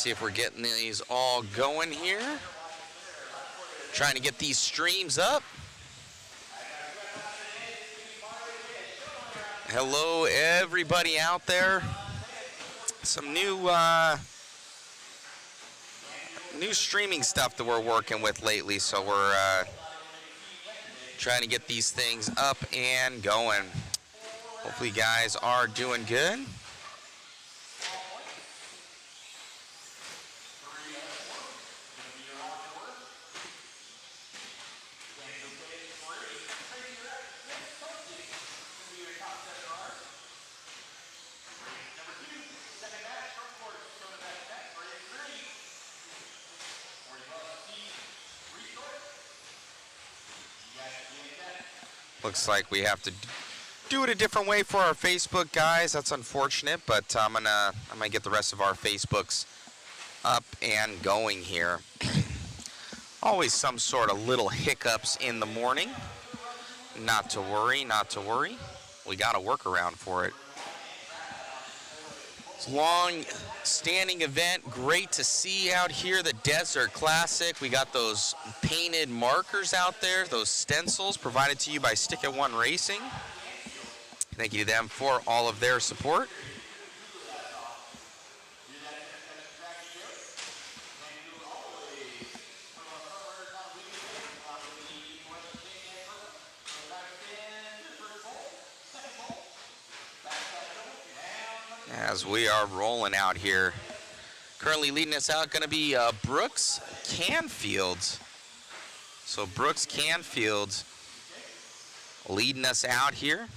see if we're getting these all going here. Trying to get these streams up. Hello, everybody out there. Some new streaming stuff that we're working with lately, so we're trying to get these things up and going. Hopefully you guys are doing good. Looks like we have to do it a different way for our Facebook guys. That's unfortunate, but I'm gonna get the rest of our Facebooks up and going here. Always some sort of little hiccups in the morning. Not to worry, not to worry. We got a workaround for it. It's a long-standing event. Great to see out here, the Desert Classic. We got those painted markers out there, those stencils provided to you by Stick It One Racing. Thank you to them for all of their support. As we are rolling out here. Currently leading us out going to be Brooks Canfield. So Brooks Canfield leading us out here.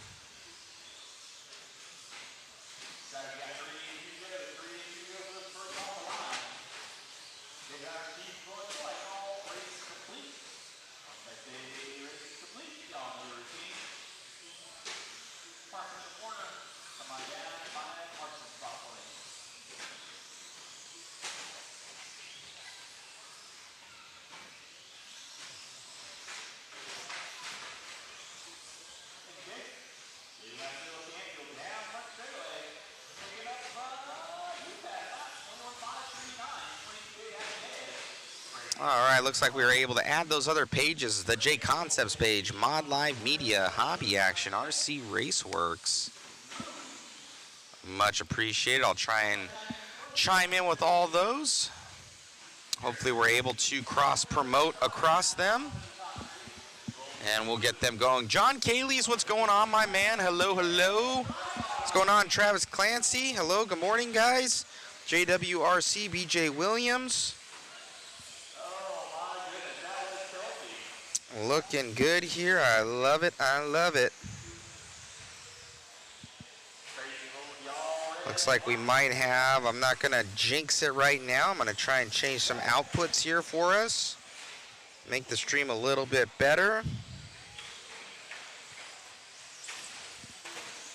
All right, looks like we were able to add those other pages. The J Concepts page, Mod Live Media, Hobby Action, RC Raceworks. Much appreciated. I'll try and chime in with all those. Hopefully we're able to cross-promote across them. And we'll get them going. John Caley's, what's going on, my man? Hello, hello. What's going on, Travis Clancy? Hello, good morning, guys. JWRC, BJ Williams. Looking good here. I love it. I love it. Looks like we might have, I'm not going to jinx it right now. I'm going to try and change some outputs here for us. Make the stream a little bit better.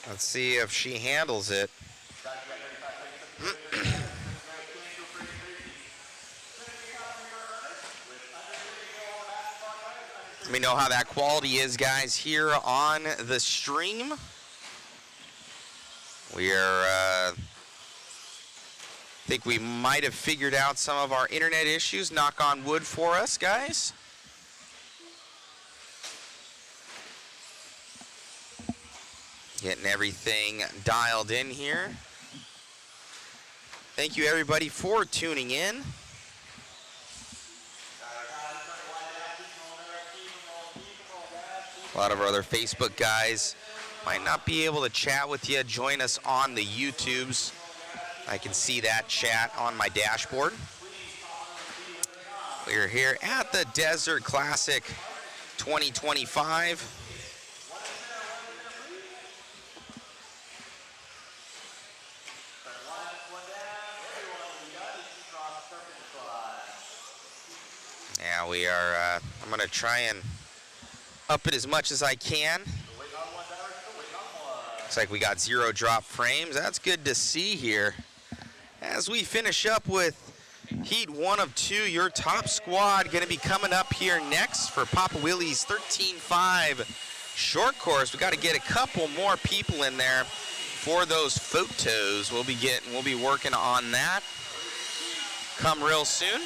Let's see if she handles it. Let me know how that quality is, guys, here on the stream. We are, think we might have figured out some of our internet issues. Knock on wood for us, guys. Getting everything dialed in here. Thank you, everybody, for tuning in. A lot of our other Facebook guys might not be able to chat with you. Join us on the YouTubes. I can see that chat on my dashboard. We're here at the Desert Classic 2025. Yeah, we are, I'm going to try and up it as much as I can. Looks like we got 0 drop frames. That's good to see here. As we finish up with Heat 1 of 2, your top squad going to be coming up here next for Papa Willie's 13.5 short course. We got to get a couple more people in there for those photos. We'll be working on that. come real soon.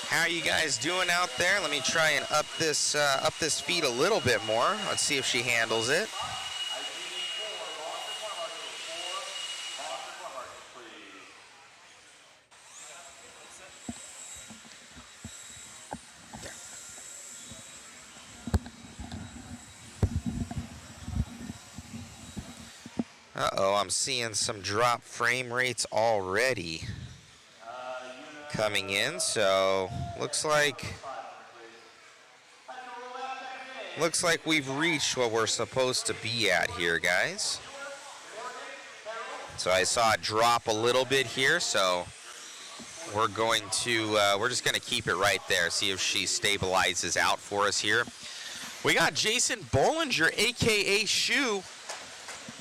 How you guys doing out there? Let me try and up this feed a little bit more. Let's see if she handles it. Uh-oh, I'm seeing some drop frame rates already coming in, so looks like we've reached what we're supposed to be at here, guys. So I saw it drop a little bit here, so we're just going to keep it right there, see if she stabilizes out for us here. We got Jason Bollinger, aka Shoe.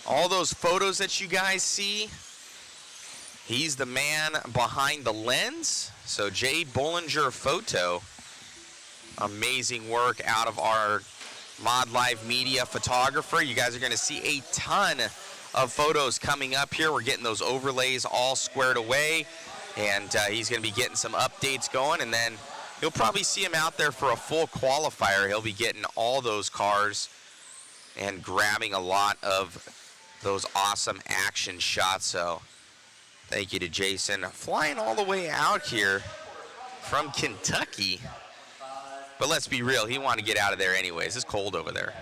All those photos that you guys see, he's the man behind the lens. So Jade Bollinger Photo, amazing work out of our Mod Live Media photographer. You guys are going to see a ton of photos coming up here. We're getting those overlays all squared away, and he's going to be getting some updates going, and then you'll probably see him out there for a full qualifier. He'll be getting all those cars and grabbing a lot of those awesome action shots. So thank you to Jason, flying all the way out here from Kentucky. But let's be real, he wanted to get out of there anyways. It's cold over there.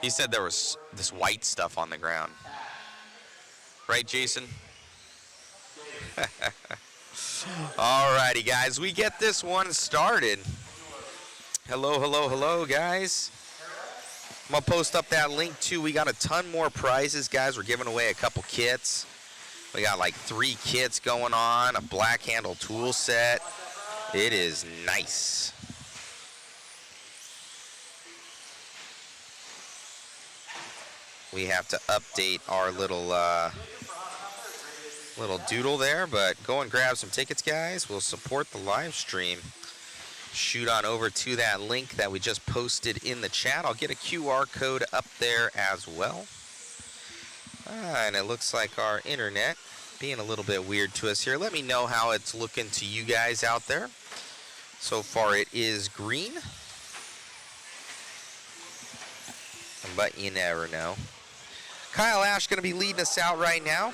He said there was this white stuff on the ground. Right, Jason? Alrighty, guys, we get this one started. Hello, guys. I'm going to post up that link, too. We got a ton more prizes, guys. We're giving away a couple kits. We got like 3 kits going on, a black handle tool set. It is nice. We have to update our little doodle there, but go and grab some tickets, guys. We'll support the live stream. Shoot on over to that link that we just posted in the chat. I'll get a QR code up there as well. And it looks like our internet being a little bit weird to us here. Let me know how it's looking to you guys out there. So far it is green, but you never know. Kyle Ash going to be leading us out right now.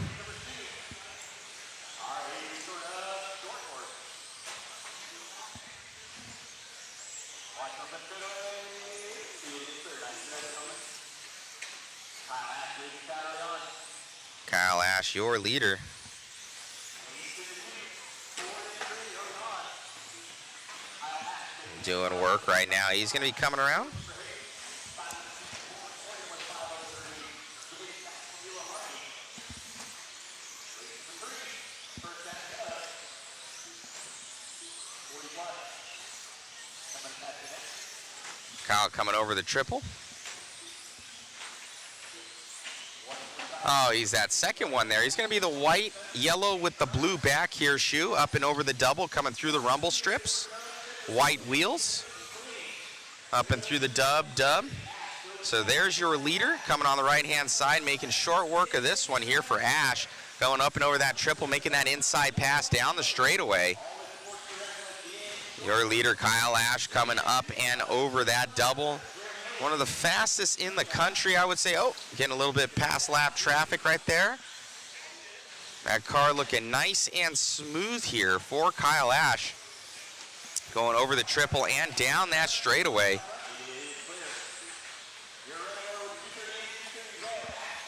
Kyle Ash, your leader. Doing work right now. He's going to be coming around. Kyle coming over the triple. Oh, he's that second one there. He's going to be the white, yellow with the blue back here shoe, up and over the double, coming through the rumble strips. White wheels, up and through the dub. So there's your leader, coming on the right-hand side, making short work of this one here for Ash, going up and over that triple, making that inside pass down the straightaway. Your leader, Kyle Ash, coming up and over that double. One of the fastest in the country, I would say. Oh, getting a little bit past lap traffic right there. That car looking nice and smooth here for Kyle Ash. Going over the triple and down that straightaway.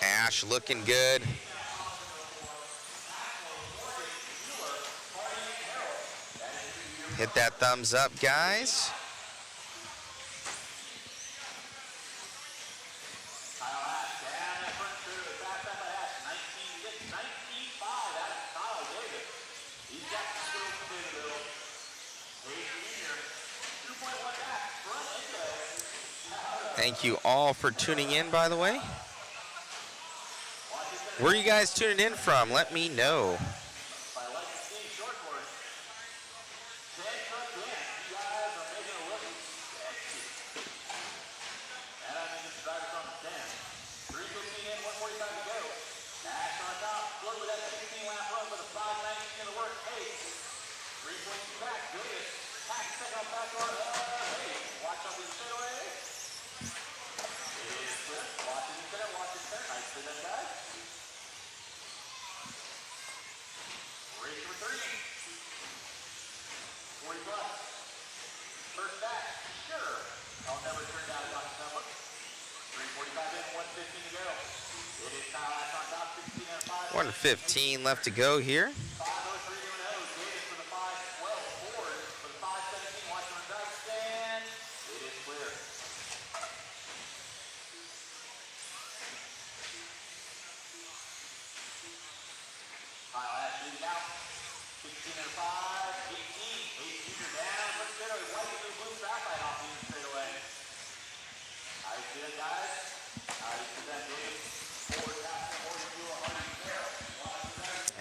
Ash looking good. Hit that thumbs up, guys. Thank you all for tuning in, by the way. Where are you guys tuning in from? Let me know. $1:15 left to go here.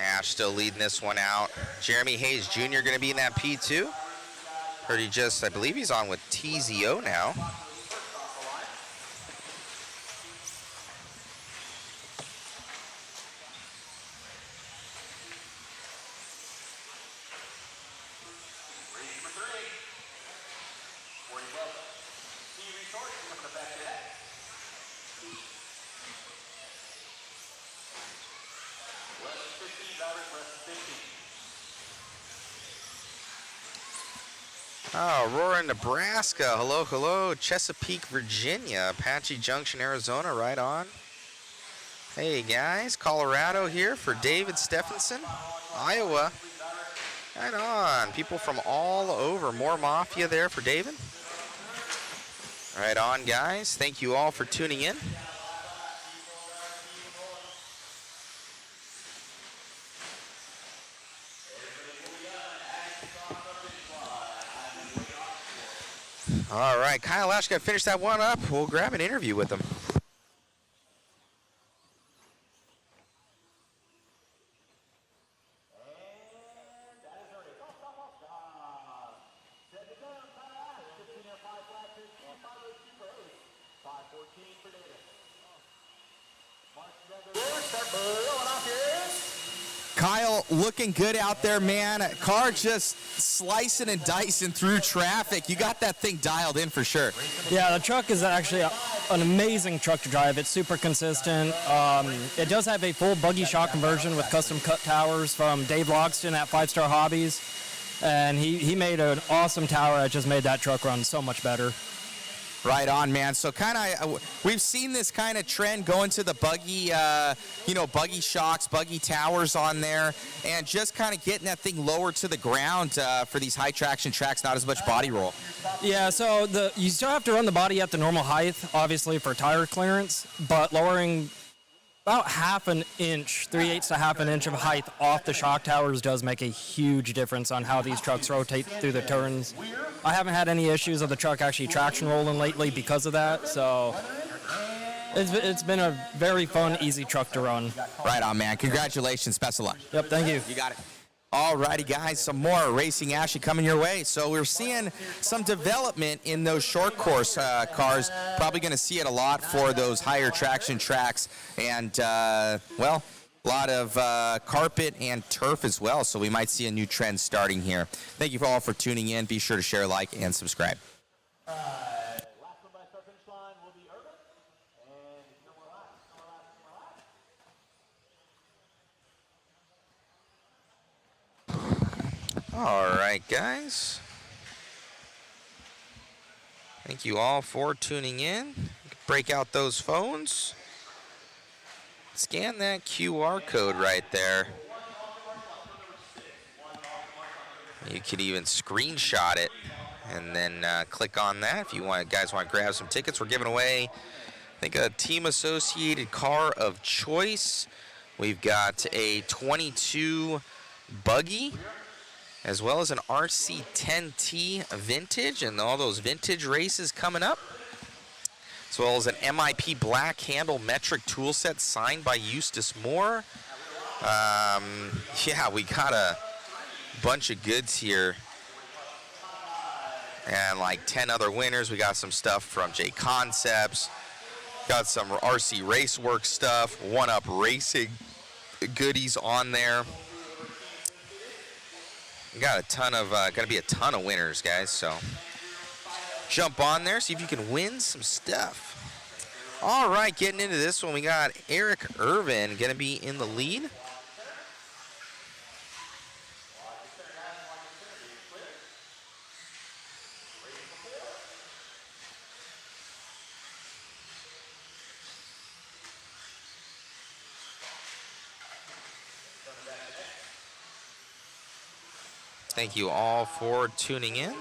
Ash still leading this one out. Jeremy Hayes Jr. going to be in that P2. Heard he just, I believe he's on with TZO now. Oh, Aurora, Nebraska. Hello, hello. Chesapeake, Virginia. Apache Junction, Arizona. Right on. Hey, guys. Colorado here for David Stephenson. Iowa. Right on. People from all over. More Mafia there for David. Right on, guys. Thank you all for tuning in. All right, Kyle Ash got to finish that one up. We'll grab an interview with him. Kyle, looking good out there, man. Car just slicing and dicing through traffic. You got that thing dialed in for sure. Yeah, the truck is actually an amazing truck to drive. It's super consistent. It does have a full buggy shock conversion with custom cut towers from Dave Logston at 5 Star Hobbies. And he made an awesome tower that just made that truck run so much better. Right on, man. So kind of, we've seen this kind of trend going to the buggy, buggy shocks, buggy towers on there, and just kind of getting that thing lower to the ground for these high traction tracks, not as much body roll. Yeah, so you still have to run the body at the normal height, obviously for tire clearance, but lowering about half an inch, 3/8 to half an inch of height off the shock towers does make a huge difference on how these trucks rotate through the turns. I haven't had any issues of the truck actually traction rolling lately because of that, so it's been a very fun, easy truck to run. Right on, man. Congratulations. Best of luck. Yep, thank you. You got it. All righty, guys, some more racing action coming your way. So we're seeing some development in those short course cars. Probably going to see it a lot for those higher traction tracks. And, a lot of carpet and turf as well. So we might see a new trend starting here. Thank you all for tuning in. Be sure to share, like, and subscribe. All right, guys. Thank you all for tuning in. Break out those phones. Scan that QR code right there. You could even screenshot it and then click on that if you guys want to grab some tickets. We're giving away, I think, a team associated car of choice. We've got a 22 buggy, as well as an RC10T vintage, and all those vintage races coming up, as well as an MIP black handle metric tool set signed by Eustace Moore. Yeah, we got a bunch of goods here, and like 10 other winners. We got some stuff from J Concepts, got some RC Racework stuff, One Up Racing goodies on there. Got a ton of, gonna be a ton of winners, guys. So jump on there, see if you can win some stuff. All right, getting into this one, we got Eric Irvin gonna be in the lead. Thank you all for tuning in.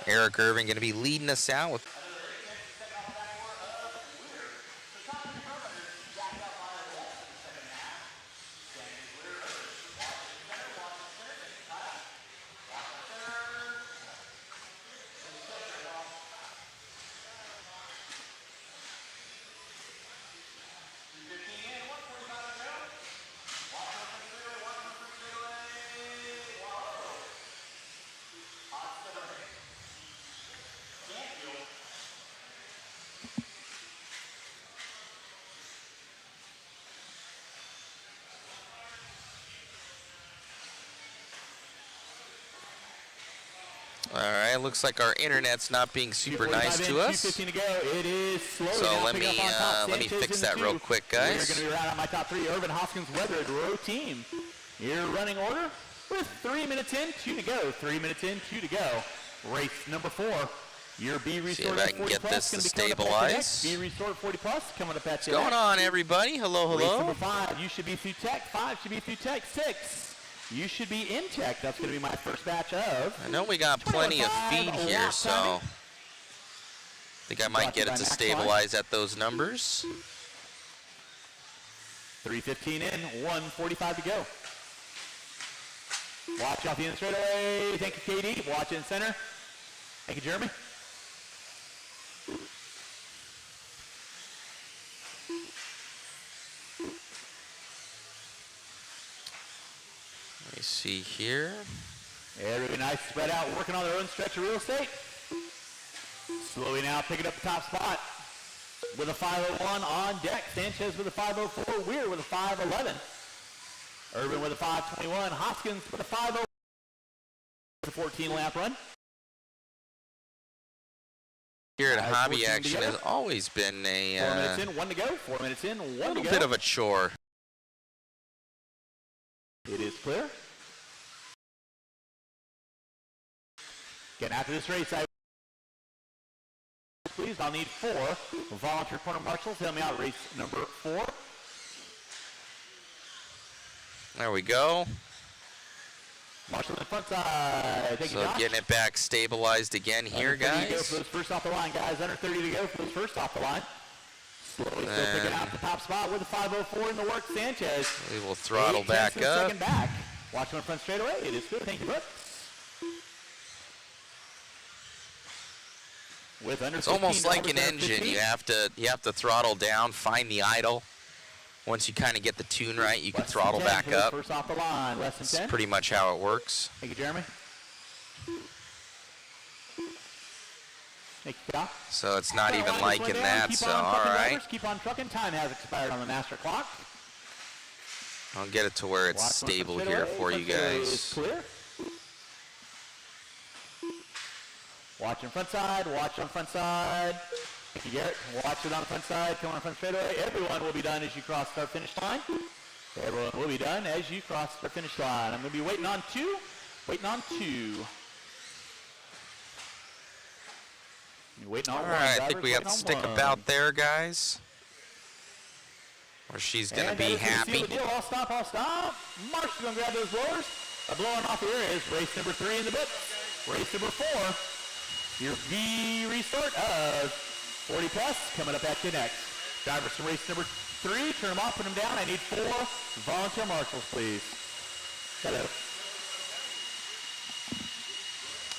Eric Irvin going to be leading us out with All right, looks like our internet's not being super nice to us. So let me fix that real quick, guys. We're going to be right on my top three. Irvin, Hoskins, Weathered, row team. Your running order with 3 minutes in, 2 to go. 3 minutes in, 2 to go. Race number 4. Your B Resort See if I can get this to stabilize. B Resort 40 plus coming up at you. What's going on, everybody? Hello, hello. Race number 5. You should be through tech. 5 should be through tech. 6. You should be in tech. That's going to be my first batch of. I know we got plenty of feed here, so I think I might get it to stabilize at those numbers. 3:15 in, 1:45 to go. Watch off the end straightaway. Thank you, KD. Watch in center. Thank you, Jeremy. Let me see here. Yeah, really nice spread out, working on their own stretch of real estate. Slowly now picking up the top spot with a 501 on deck. Sanchez with a 504. Weir with a 511. Irvin with a 521. Hoskins with a 50. The 14 lap run. Here at Hobby Action has always been a 4 minutes in, 1 to go. 4 minutes in, 1 to go. little bit of a chore. It is clear. Getting after this race, please, I'll need 4 volunteer corner marshals. Help me out, race number 4. There we go. Marshall on the front side. Thank you, So Josh. getting it back stabilized again here, Under 30 to go guys. for those first off the line, guys. Under 30 to go for those first off the line. Slowly still picking out the top spot with a 504 in the work. Sanchez. We will throttle 8 back tenths of a up. second back. Watch on front straightaway. It is good. Thank you, Brooks. With under It's almost 15, like an engine. You have to throttle down, find the idle. Once you kind of get the tune right, you can Less than throttle 10 back for the up. First off the line. Less than That's 10. pretty much how it works. Thank you, Jeremy. Thank you, Kyle. So it's not even Just liking went down. that. Keep So on all trucking, right, drivers. Keep on trucking. Time has expired on the master clock. I'll get it to where it's Watch stable front here straightaway. for you Front straightaway is guys. clear. Watch on front side. Watch on front side. Thank you, Garrett. Watch it on the front side. Come on front straightaway. Everyone will be done as you cross the finish line. Everyone will be done as you cross the finish line. I'm going to be waiting on 2. Waiting on 2. Waiting on All one, right, I drivers, think we have to waiting on stick one. about there, guys. Or she's gonna And be that is the happy. seal of the deal. I'll stop, I'll stop. Mark's gonna grab those blowers. Blowing off here is race number 3 in the book. Race number 4. Your V restart of 40 plus coming up at you next. Drivers to race number 3, turn them off, put them down. I need 4 volunteer marshals, please. Hello.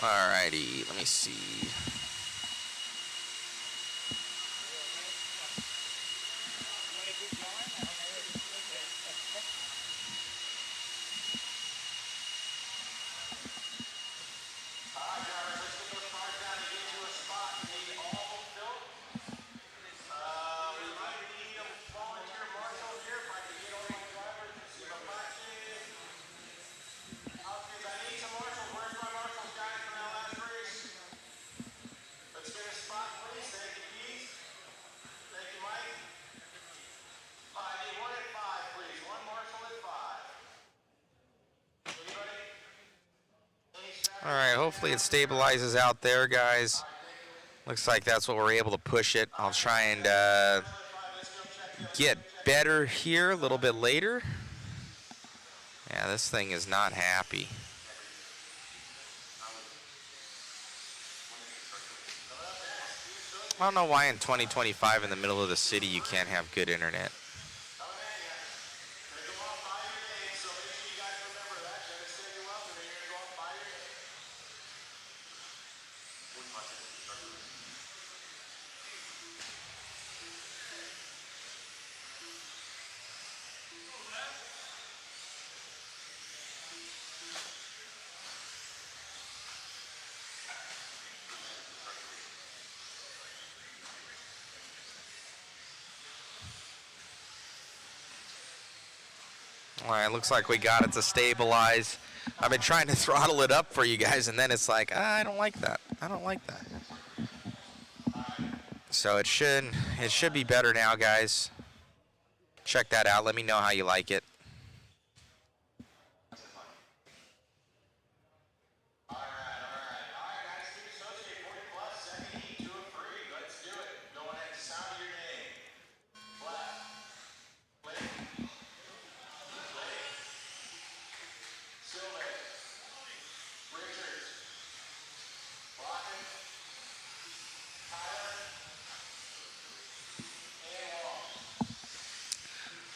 All righty, let me see. All right, hopefully it stabilizes out there, guys. Looks like that's what we're able to push it. I'll try and get better here a little bit later. Yeah, this thing is not happy. I don't know why in 2025 in the middle of the city you can't have good internet. All right, looks like we got it to stabilize. I've been trying to throttle it up for you guys, and then it's like, I don't like that. I don't like that. So it should be better now, guys. Check that out. Let me know how you like it.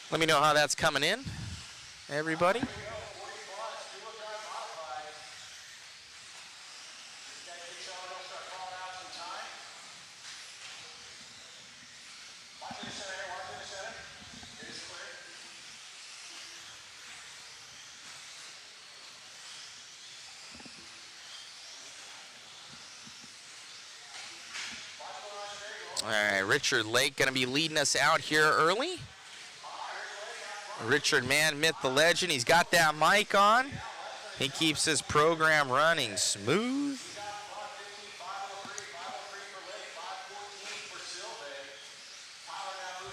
Let me know how that's coming in, everybody. All right, Richard Lake going to be leading us out here early. Richard Man, Myth the Legend, he's got that mic on. He keeps his program running smooth.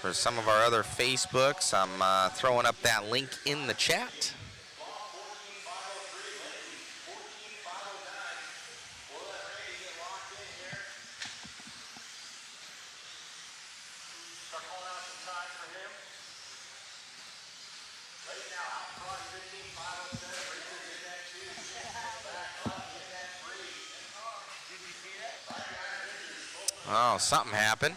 For some of our other Facebooks, I'm throwing up that link in the chat. Oh, something happened.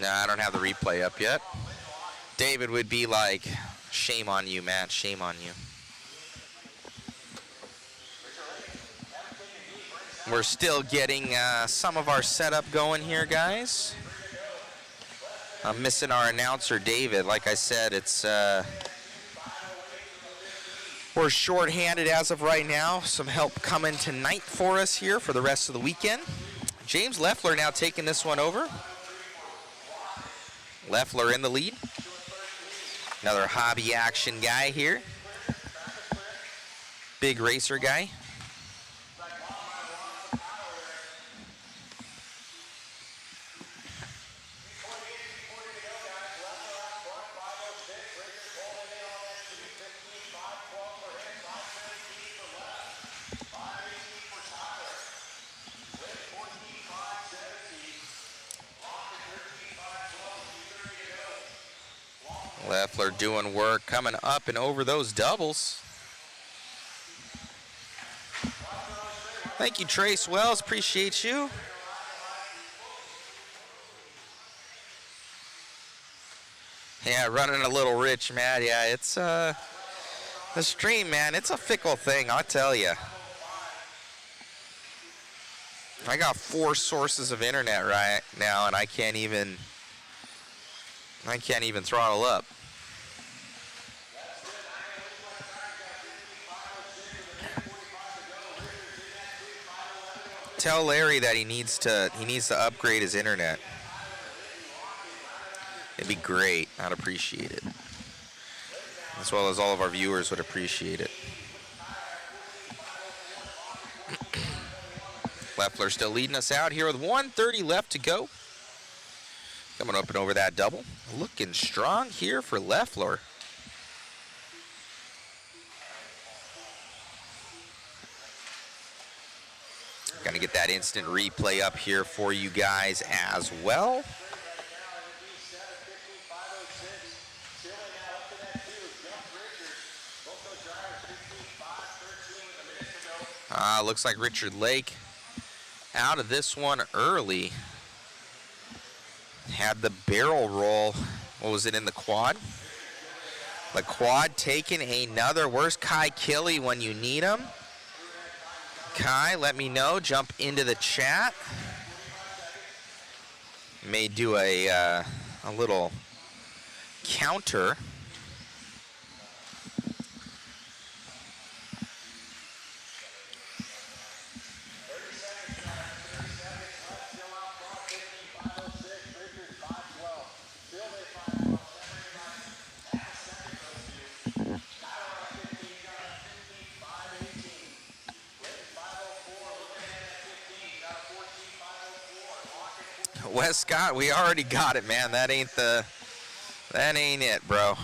No, I don't have the replay up yet. David would be like, shame on you, Matt, shame on you. We're still getting some of our setup going here, guys. I'm missing our announcer, David. Like I said, it's we're short-handed as of right now. Some help coming tonight for us here for the rest of the weekend. James Leffler now taking this one over. Leffler in the lead. Another hobby action guy here. Big racer guy. Leffler doing work, coming up and over those doubles. Thank you, Trace Wells. Appreciate you. Yeah, running a little rich, Matt. Yeah, it's the stream, man. It's a fickle thing, I'll tell you. I got 4 sources of internet right now, and I can't even throttle up. Tell Larry that he needs to upgrade his internet. It'd be great. I'd appreciate it. As well as all of our viewers would appreciate it. Leffler still leading us out here with 1:30 left to go. Coming up and over that double. Looking strong here for Leffler. instant replay up here for you guys as well. Looks like Richard Lake out of this one early. Had the barrel roll. What was it, in the quad? The quad taking another. Where's Kai Killy when you need him? Kai, let me know. Jump into the chat. May do a little counter. Wes Scott, we already got it, man. That ain't it, bro.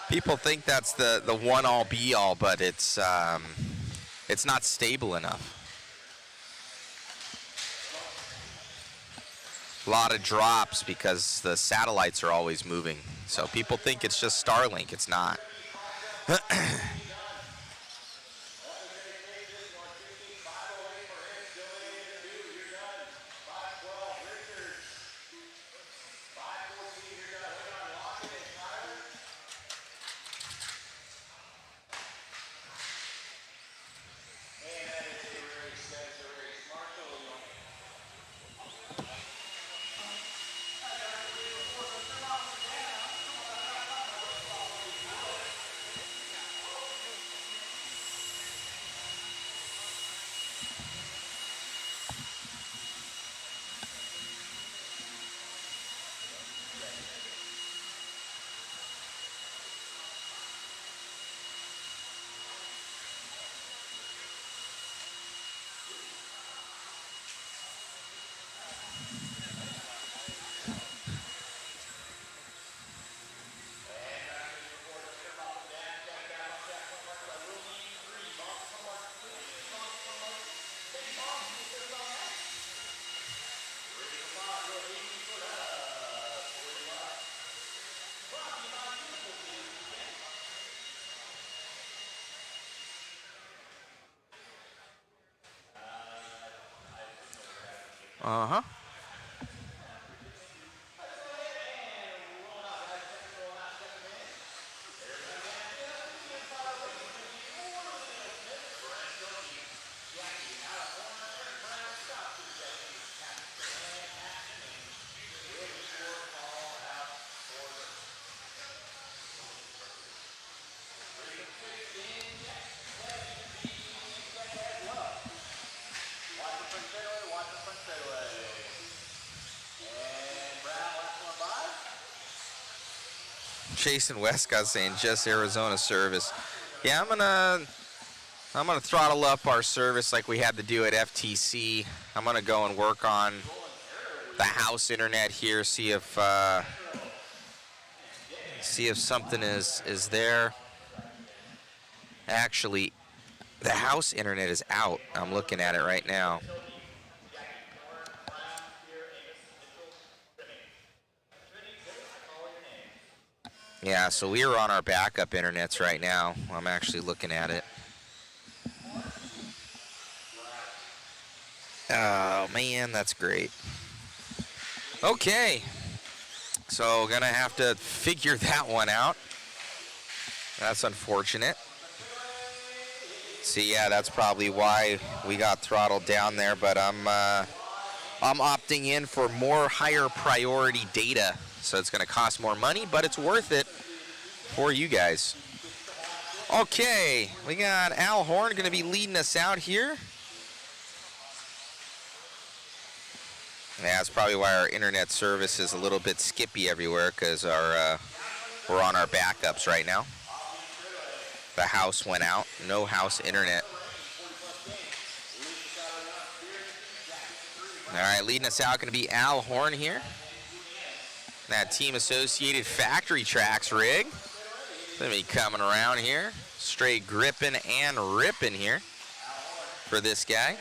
People think that's the one all be all, but it's not stable enough. A lot of drops because the satellites are always moving. So people think it's just Starlink. It's not. Uh-huh. Jason Westcott saying just Arizona service. Yeah, I'm gonna throttle up our service like we had to do at FTC. I'm gonna go and work on the house internet here, see if something is there. Actually, the house internet is out. I'm looking at it right now. Yeah, so we are on our backup internets right now. I'm actually looking at it. Oh, man, that's great. Okay. So, gonna have to figure that one out. That's unfortunate. See, yeah, that's probably why we got throttled down there, but I'm opting in for more higher priority data. So it's going to cost more money, but it's worth it for you guys. Okay, we got Al Horn going to be leading us out here. Yeah, that's probably why our internet service is a little bit skippy everywhere, because we're on our backups right now. The house went out. No house internet. All right, leading us out going to be Al Horn here. That Team Associated Factory Tracks rig. Gonna be coming around here. Straight gripping and ripping here for this guy.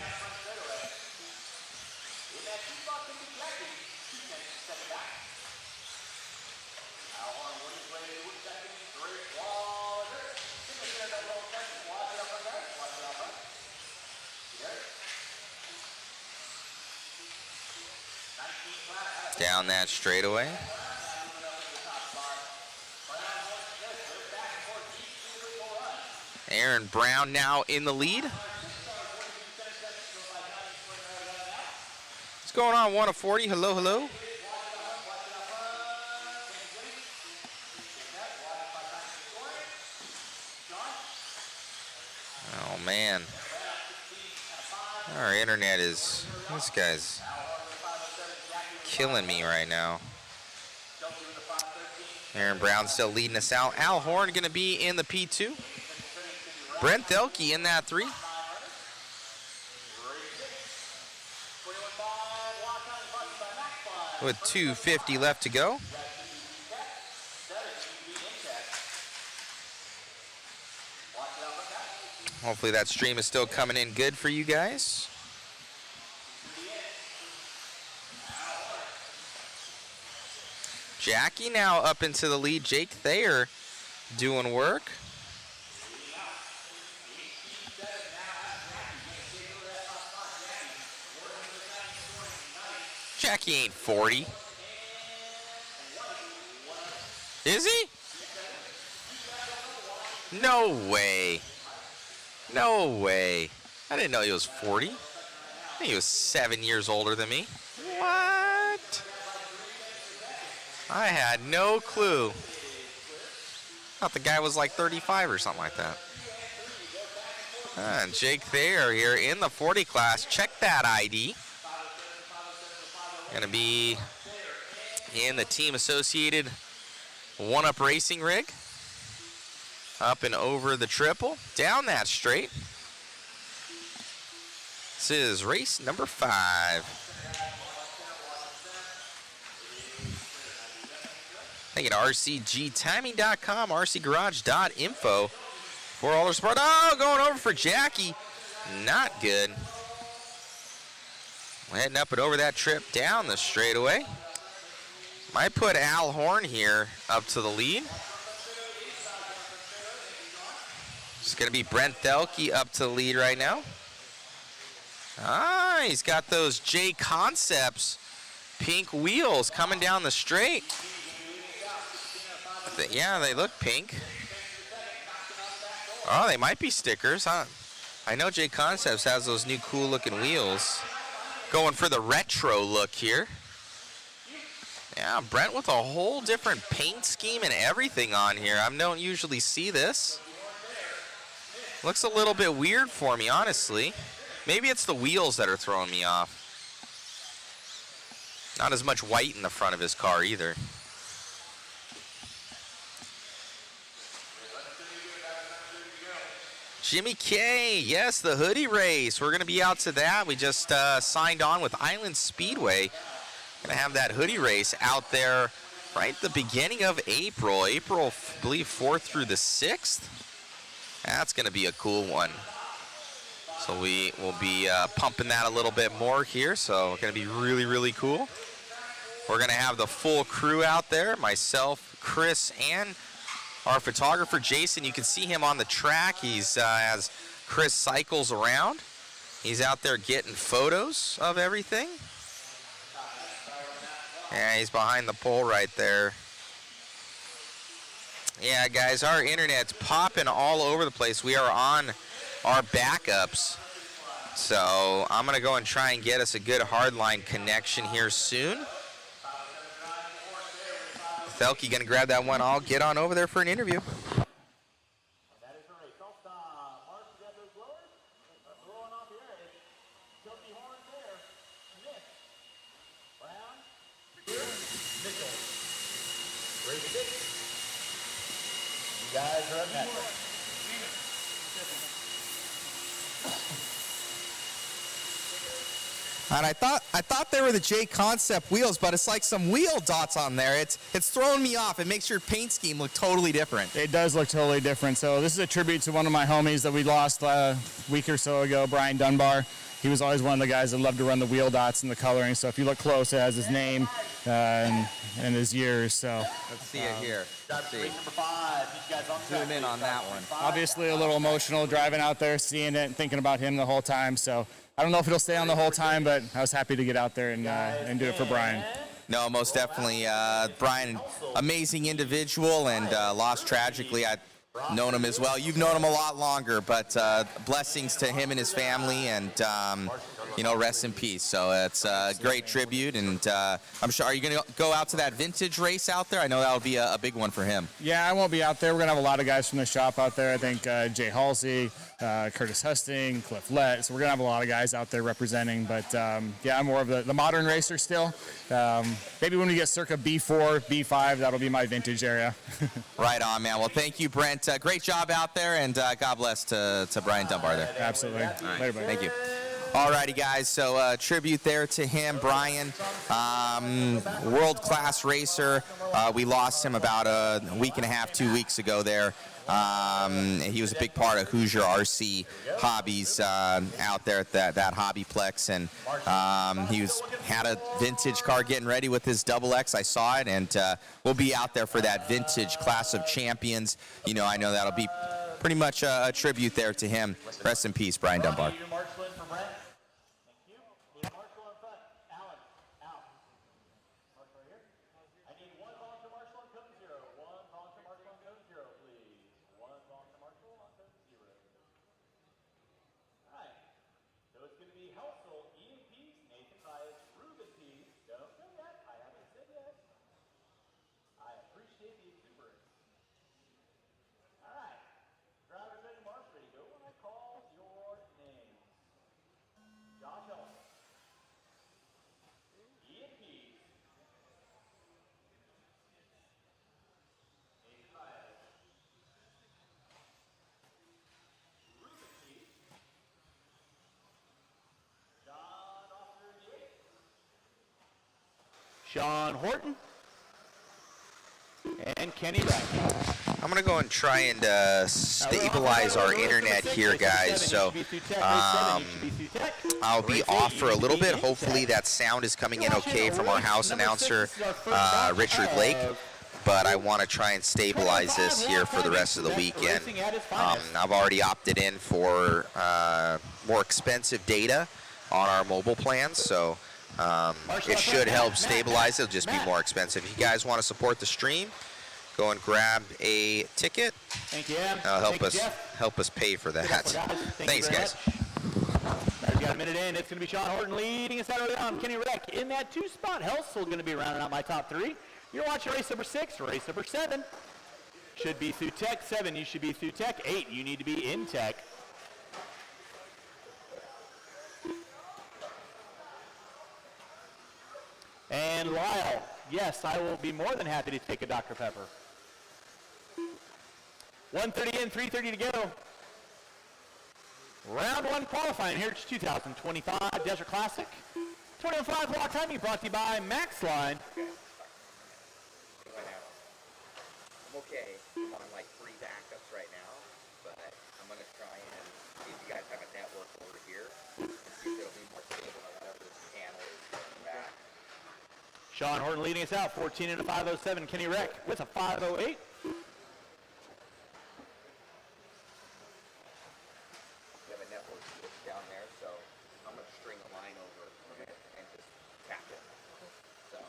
Down that straightaway. Aaron Brown now in the lead. What's going on, 1 of 40? Hello, hello. Oh, man. Our internet is... This guy's killing me right now. Aaron Brown still leading us out. Al Horn going to be in the P2. Brent Thelke in that 3. With 2:50 left to go. Hopefully that stream is still coming in good for you guys. Jackie now up into the lead. Jake Thayer doing work. Jackie ain't 40. Is he? No way. No way. I didn't know he was 40. I think he was 7 years older than me. What? I had no clue. Thought the guy was like 35 or something like that. And Jake Thayer here in the 40 class. Check that ID. Gonna be in the Team Associated 1-Up Racing rig. Up and over the triple. Down that straight. This is race number 5. Thank you to RCGtiming.com, RCGarage.info for all the support. Oh, going over for Jackie. Not good. Heading up and over that trip down the straightaway. Might put Al Horn here up to the lead. It's going to be Brent Thelke up to the lead right now. Ah, he's got those J Concepts pink wheels coming down the straight. Yeah, they look pink. Oh, they might be stickers, huh? I know J Concepts has those new cool looking wheels. Going for the retro look here. Yeah, Brent with a whole different paint scheme and everything on here. I don't usually see this. Looks a little bit weird for me, honestly. Maybe it's the wheels that are throwing me off. Not as much white in the front of his car either. Jimmy K, yes, the hoodie race. We're going to be out to that. We just signed on with Island Speedway. Going to have that hoodie race out there right at the beginning of April. April, I believe, 4th through the 6th. That's going to be a cool one. So we will be pumping that a little bit more here. So it's going to be really, really cool. We're going to have the full crew out there. Myself, Chris, and our photographer, Jason. You can see him on the track. He's as Chris cycles around. He's out there getting photos of everything. Yeah, he's behind the pole right there. Yeah, guys, our internet's popping all over the place. We are on our backups. So I'm going to go and try and get us a good hardline connection here soon. Thelke going to grab that one. I'll get on over there for an interview. You guys are up next. And I thought they were the J Concept wheels, but it's like some wheel dots on there. It's throwing me off. It makes your paint scheme look totally different. It does look totally different. So this is a tribute to one of my homies that we lost a week or so ago, Brian Dunbar. He was always one of the guys that loved to run the wheel dots and the coloring. So if you look close, it has his name and his years. So Let's see it here. Let's see. Race number 5. You guys on Zoom in on that one. obviously a little emotional driving out there, seeing it and thinking about him the whole time. So I don't know if it'll stay on the whole time, but I was happy to get out there and do it for Brian. No, most definitely. Brian, amazing individual, and lost tragically. I've known him as well. You've known him a lot longer, but blessings to him and his family, and rest in peace. So it's a great tribute, and I'm sure. Are you going to go out to that vintage race out there? I know that'll be a big one for him. Yeah, I won't be out there. We're going to have a lot of guys from the shop out there. I think Jay Halsey, Curtis Husting, Cliff Lett. So we're going to have a lot of guys out there representing. But, I'm more of the modern racer still. Maybe when we get circa B4, B5, that'll be my vintage area. Right on, man. Well, thank you, Brent. Great job out there, and God bless to Brian Dunbar there. Absolutely. Right. Later, buddy. Thank you. Alrighty, guys. So tribute there to him, Brian, world-class racer. We lost him about a week and a half, 2 weeks ago there. He was a big part of Hoosier RC hobbies out there at that hobbyplex, and he had a vintage car getting ready with his Double X. I saw it, and we'll be out there for that vintage class of champions. I know that'll be pretty much a tribute there to him. Rest in peace, Brian Dunbar. Sean Horton and Kenny Wright. I'm going to go and try and stabilize our internet here, guys. So I'll be off for a little bit. Hopefully that sound is coming in okay from our house announcer, Richard Lake. But I want to try and stabilize this here for the rest of the weekend. I've already opted in for more expensive data on our mobile plans, so it should help stabilize. It'll just be more expensive. If you guys want to support the stream, go and grab a ticket. Thank you. Help us pay for that. Thanks, guys. We've got a minute in. It's going to be Sean Horton leading us out early on. Kenny Reck in that 2-spot. Helsel going to be rounding out my top 3. You're watching race number 6, race number 7. Should be through Tech. 7, you should be through Tech. 8, you need to be in Tech. And Lyle, yes, I will be more than happy to take a Dr. Pepper. 1:30 in, 3:30 to go. Round 1 qualifying here. It's 2025 Desert Classic. 2005 block timing brought to you by Max Line. I'm okay. I'm on like 3 backups right now, but I'm going to try and see if you guys have a network over here and see if it'll be more stable than whatever this panel is going back. Sean Horton leading us out, 14 in a 5:07. Kenny Reck with a 5:08. We have a network switch down there, so I'm going to string a line over and just tap it. So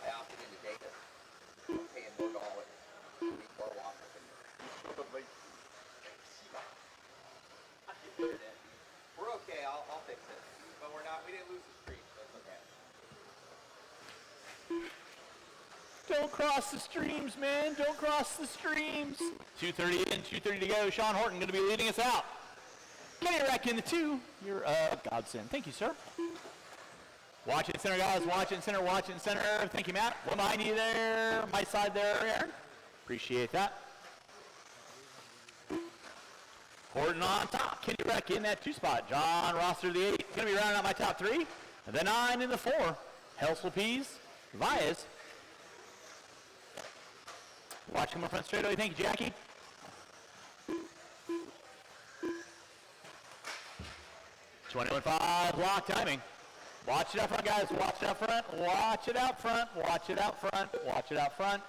I opted into data. I'm paying $4 before Washington. We're okay. I'll fix it. But we didn't lose the streak. That's okay. Don't cross the streams, man. Don't cross the streams. 2:30 in, 2:30 to go. Sean Horton going to be leading us out. Kenny Reck in the 2. You're a godsend. Thank you, sir. Watch it center, guys. Watch it center. Watch it center. Thank you, Matt. One behind you there. My side there, Aaron. Appreciate that. Horton on top. Kenny Reck in that 2 spot. John Rosser, the 8. Going to be rounding out my top 3. And the 9 in the 4. Helsel Pease, Vias. Watch coming front straightaway. Thank you, Jackie. .21.5 block timing. Watch it out front, guys. Watch it out front. Watch it out front. Watch it out front. Watch it out front.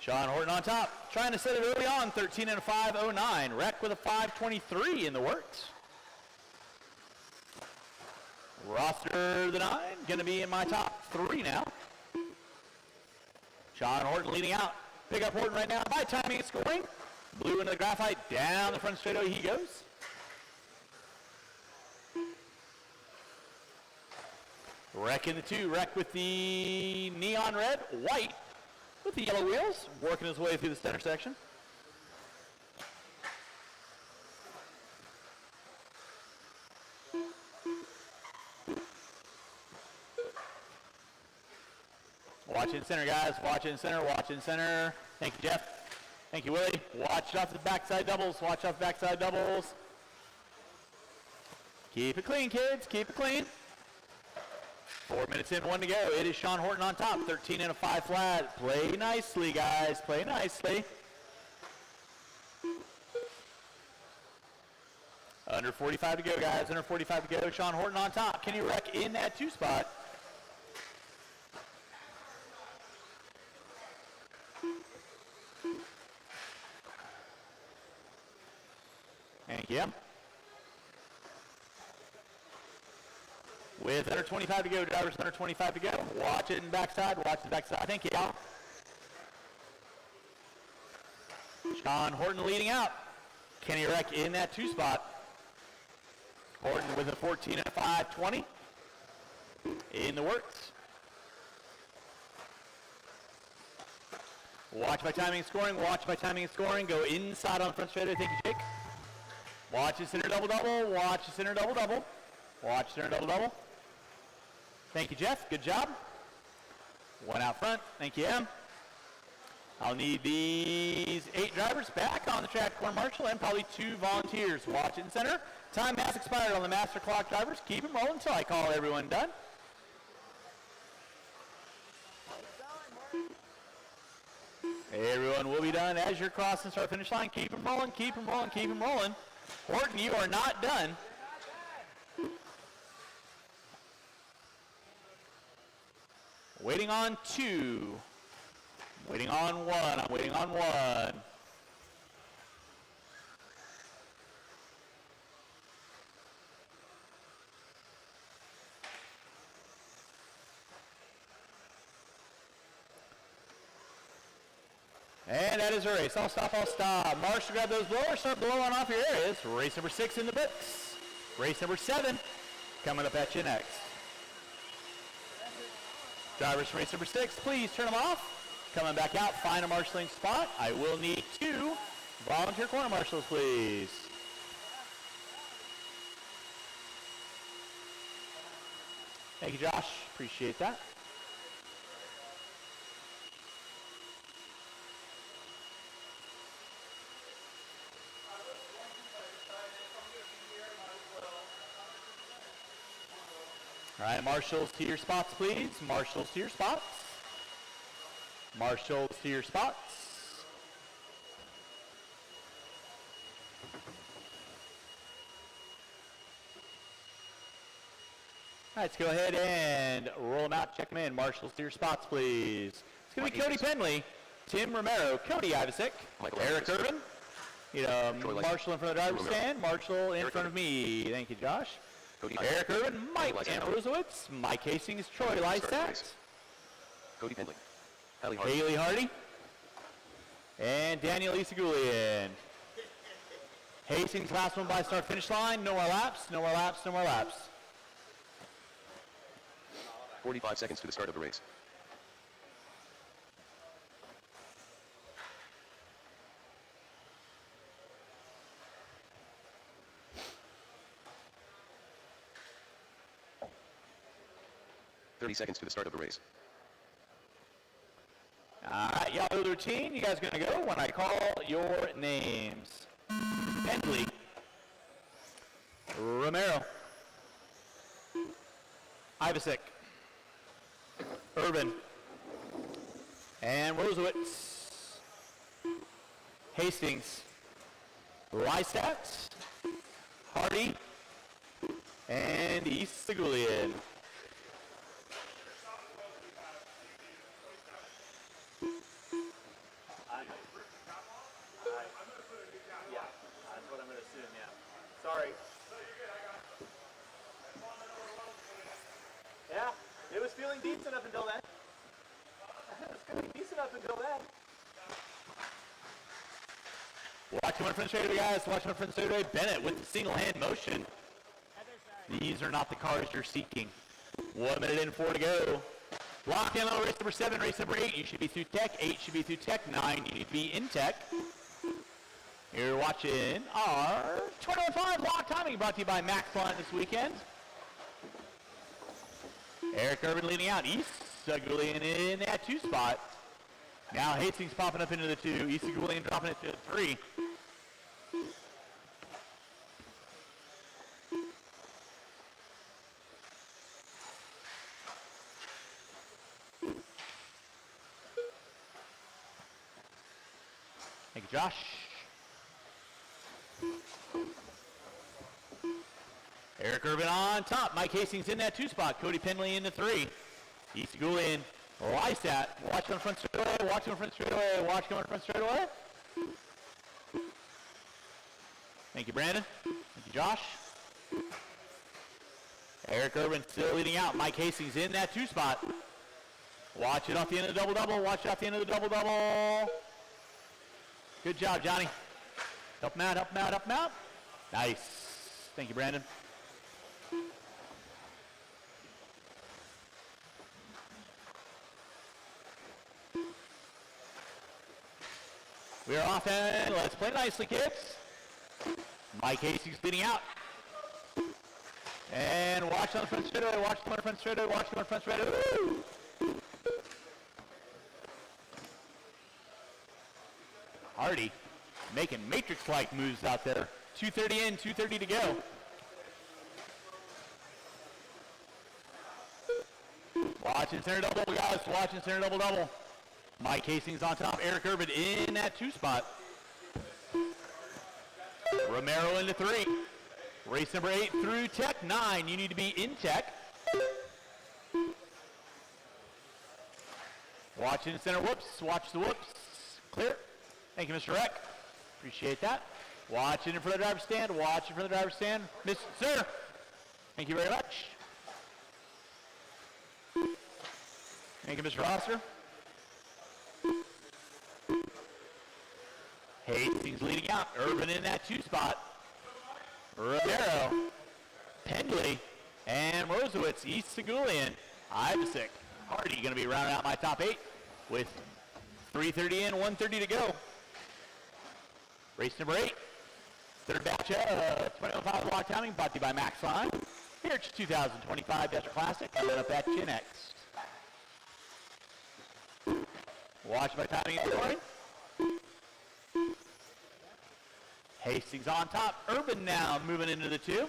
Sean Horton on top. Trying to set it early on. 13.5.09. Wreck with a 5.23 in the works. Roster the 9. Going to be in my top 3 now. Sean Horton leading out. Pick up Horton right now by timing and scoring. Blue into the graphite. Down the front straightaway he goes. Wreck in the 2. Wreck with the neon red. White with the yellow wheels. Working his way through the center section. Watch it in center, guys. Watch it in center. Watch it in center. Thank you, Jeff. Thank you, Willie. Watch off the backside doubles. Watch off backside doubles. Keep it clean, kids. Keep it clean. 4 minutes in, 1 to go. It is Sean Horton on top. 13.5 flat. Play nicely, guys. Play nicely. Under 45 to go, guys. Under 45 to go. Sean Horton on top. Kenny Reck in that 2 spot. Thank you. With under 25 to go, drivers under 25 to go. Watch it in backside, watch the backside. Thank you, y'all. Sean Horton leading out. Kenny Reck in that 2 spot. Horton with a 14.5.20 in the works. Watch my timing and scoring, watch my timing and scoring. Go inside on the front straightaway. Thank you, Jake. Watch the center double-double. Watch the center double-double. Watch center double-double. Thank you, Jeff. Good job. 1 out front. Thank you, Em. I'll need these 8 drivers back on the track, corner marshal, and probably 2 volunteers. Watch it in center. Time has expired on the master clock drivers. Keep them rolling until I call everyone done. Everyone will be done as you're crossing start finish line. Keep them rolling, keep them rolling, keep them rolling. Horton, you are not done. Waiting on 2. Waiting on 1. I'm waiting on 1. And that is a race. I'll stop, I'll stop. Marshall, grab those blowers, start blowing off your areas. Race number 6 in the books. Race number 7 coming up at you next. Drivers from race number 6, please turn them off. Coming back out, find a marshalling spot. I will need 2 volunteer corner marshals, please. Thank you, Josh. Appreciate that. All right, marshals to your spots, please. Marshals to your spots. Marshals to your spots. All right, let's go ahead and roll them out, check them in. Marshals to your spots, please. It's going to be Cody Penley, Tim Romero, Cody Ivasic, Eric Urban. Marshall in front of the driver's stand, Marshall in front of me. Thank you, Josh. Eric Urban, Mike Ambrosowitz, Mike Hastings, Troy Lysax, Cody Penley, Haley Hardy, and Daniel Isagulian. Hastings last one by start finish line. No more laps, no more laps, no more laps. 45 seconds to the start of the race. .30 seconds to the start of the race. All right, y'all know the routine. You guys are going to go when I call your names. Pendley, Romero, Ivasic, Urban, and Rosewitz, Hastings, Lysat, Hardy, and Eastagulian. Yeah, that's what I'm going to assume, yeah. Sorry. Yeah, it was feeling decent up until then. It was feeling decent up until then. Watch my friend straightaway, guys. Watch my friend straightaway. Bennett with the single hand motion. These are not the cars you're seeking. 1 minute and 4 to go. Lock in on race number 7, race number 8. You should be through tech. 8 should be through tech. 9, you need to be in tech. You're watching our 21.5 lock timing brought to you by Max Line this weekend. Eric Urban leading out. Eastagulian in that 2 spot. Now Hastings popping up into the 2. Eastagulian dropping it to the 3. Thank you, Josh. Eric Urban on top. Mike Hastings in that 2 spot. Cody Penley in the 3. Eastagulian, Lysat. Watch on front straightaway. Watch on front straightaway. Watch on front straightaway. Thank you, Brandon. Thank you, Josh. Eric Urban still leading out. Mike Hastings in that 2 spot. Watch it off the end of the double-double. Watch it off the end of the double-double. Good job, Johnny. Help him out, help him out, help him out. Nice. Thank you, Brandon. We are off and let's play nicely, kids. Mike Hastings leading out. And watch on the front straightaway, watch on the front straightaway, watch on the front straightaway. Woo! Hardy making Matrix-like moves out there. 2:30 in, 2:30 to go. Watching center double, guys. Watching center double-double. Mike Hastings on top. Eric Urban in that 2 spot. Romero into 3. Race number 8 through tech 9. You need to be in tech. Watching center whoops. Watch the whoops. Clear. Thank you, Mr. Reck. Appreciate that. Watching in front of the driver's stand. Watching for the driver's stand. Mr. Sir. Thank you very much. Thank you, Mr. Rosser. Hastings leading out. Urban in that 2 spot. Romero, Pendley, and Rosewitz. Eastagulian, Ivasic. Hardy going to be rounding out my top 8 with 3:30 in, 1:30 to go. Race number 8. Third batch of 21.5 block timing brought to you by Max Line. Here at 2025 Desert Classic. Coming up at you next. Watch my timing and scoring. Hastings on top. Urban now moving into the 2.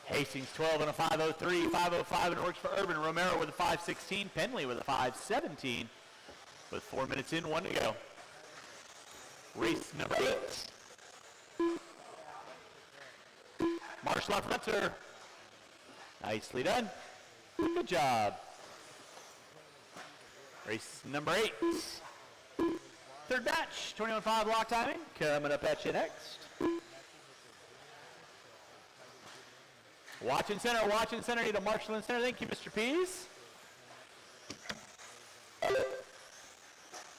Hastings 12 and a 5:03, 5:05, and it works for Urban. Romero with a 5:16. Penley with a 5:17. With 4 minutes in, 1 to go. Race number 8. Marshall up front, sir. Nicely done. Good job. Race number 8. Third batch, 21.5 block timing. Coming up at you next. Watching center, need a Marshall in center. Thank you, Mr. Pease.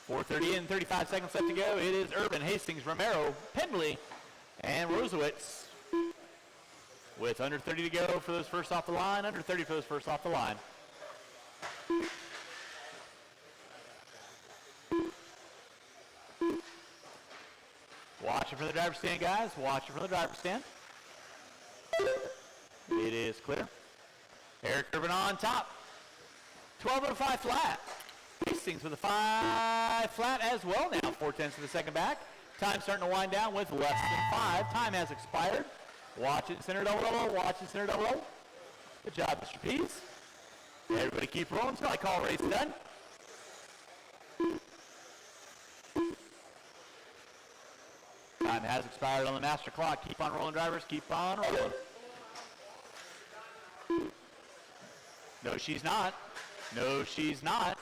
4:30 in, 35 seconds left to go. It is Urban, Hastings, Romero, Pendley, and Rosewitz. With under 30 to go for those first off the line, under 30 for those first off the line. Watching for the driver's stand, guys. Watching for the driver's stand. It is clear. Eric Urban on top. 12:05 flat. Hastings with a 5 flat as well now. 4/10 of the second back. Time starting to wind down with less than 5. Time has expired. Watch it, center double. Watch it, center double. Good job, Mr. Pease. Everybody keep rolling until I call race done. Time has expired on the master clock. Keep on rolling, drivers. Keep on rolling. No, she's not. No, she's not.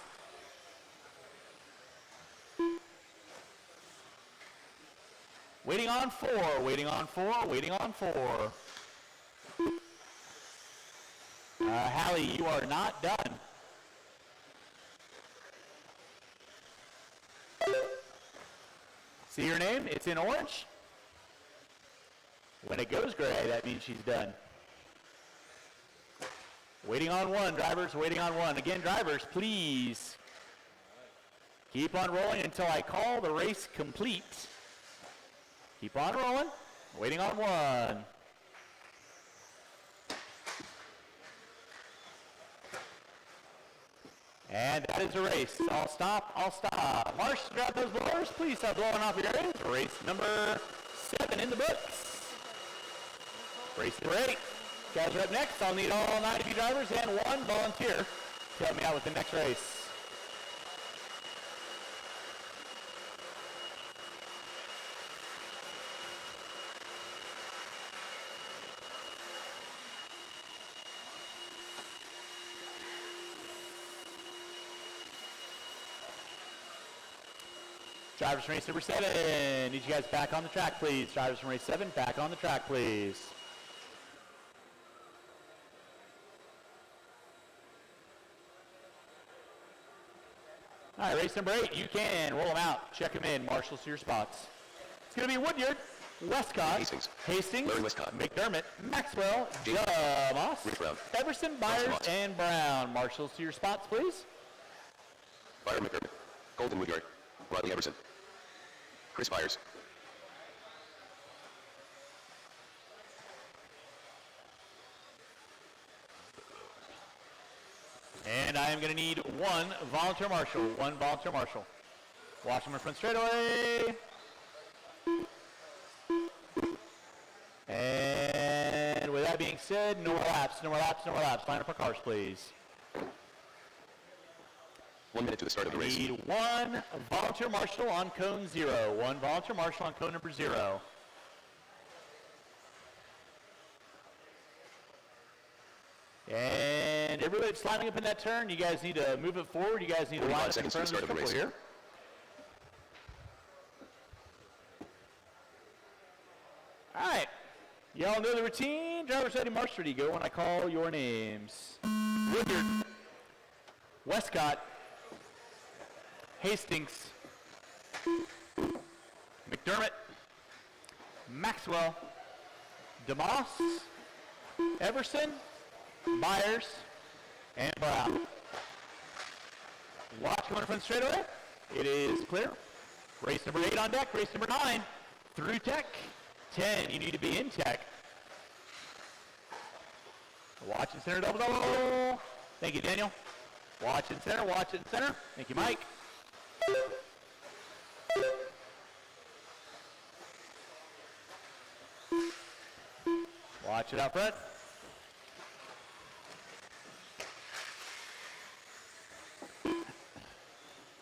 Waiting on 4. Waiting on 4. Waiting on 4. Hallie, you are not done. See her name? It's in orange. When it goes gray, that means she's done. Waiting on 1, drivers, waiting on 1. Again, drivers, please keep on rolling until I call the race complete. Keep on rolling, waiting on 1. And that is a race. I'll stop. Marsh, grab those blowers. Please stop blowing off your areas. Race number 7 in the books. Race number 8. Guys are up next. I'll need all 9 of you drivers and 1 volunteer to help me out with the next race. Drivers from race number 7, need you guys back on the track, please. Drivers from race 7, back on the track, please. All right, race number 8, you can roll them out. Check them in. Marshals to your spots. It's going to be Woodyard, Westcott, Hastings, Larry Westcott, McDermott, Maxwell, Moss, Brown, Everson, Byers, and Brown. Marshals to your spots, please. Byron McDermott, Golden Woodyard, Riley Everson, Chris Byers. And I am going to need 1 volunteer marshal. 1 volunteer marshal. Watch them in front straightaway. And with that being said, no more laps, no more laps, no more laps. Line up our cars, please. 1 minute to the start of the race. Need 1 volunteer marshal on cone 0. 1 volunteer marshal on cone number 0. And everybody that's lining up in that turn, you guys need to move it forward. You guys need to line up in front of the triple here. All right. Y'all know the routine. Drivers ready, march ready, go when I call your names. Woodyard, Westcott, Hastings, McDermott, Maxwell, DeMoss, Everson, Myers, and Brown. Watch coming from the straightaway. It is clear. Race number 8 on deck. Race number 9 through tech. 10, you need to be in tech. Watch and center, double, double. Thank you, Daniel. Watch and center, watch and center. Thank you, Mike. Watch it out front.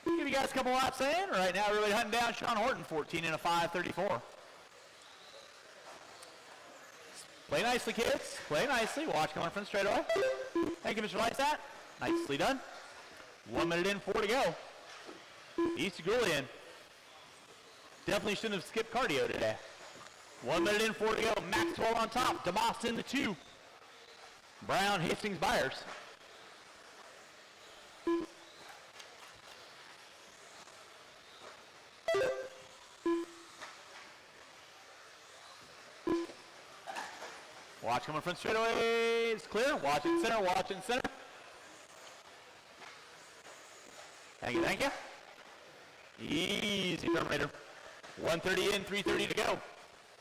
Give you guys a couple laps in. Right now, everybody hunting down Sean Horton, 14 and a 5:34. Play nicely, kids. Play nicely. Watch coming from straight away. Thank you, Mr. Lightsat. Nicely done. 1 minute in, 4 to go. East Julian. Definitely shouldn't have skipped cardio today. 1 minute in, 4 to go. Maxwell on top. DeMoss in the 2. Brown, Hastings, Byers. Watch coming front straightaway. It's clear. Watch it center. Watch it center. Thank you. Thank you. Easy, Terminator. 1:30 in, 3:30 to go.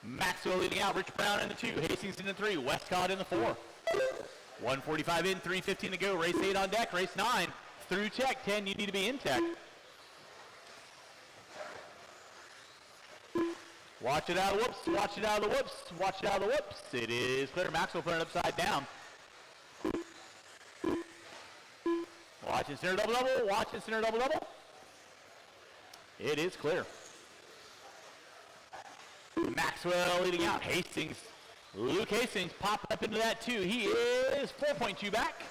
Maxwell leading out. Rich Brown in the 2. Hastings in the 3. Westcott in the 4. 1:45 in, 3:15 to go. Race 8 on deck. Race 9. through tech. 10, you need to be in tech. Watch it out of the whoops. Watch it out of the whoops. Watch it out of the whoops. It is clear. Maxwell putting it upside down. Watch it center double-double. Watch it center double-double. It is clear. Maxwell leading out. Hastings. Luke Hastings popping up into that 2. He is 4.2 back.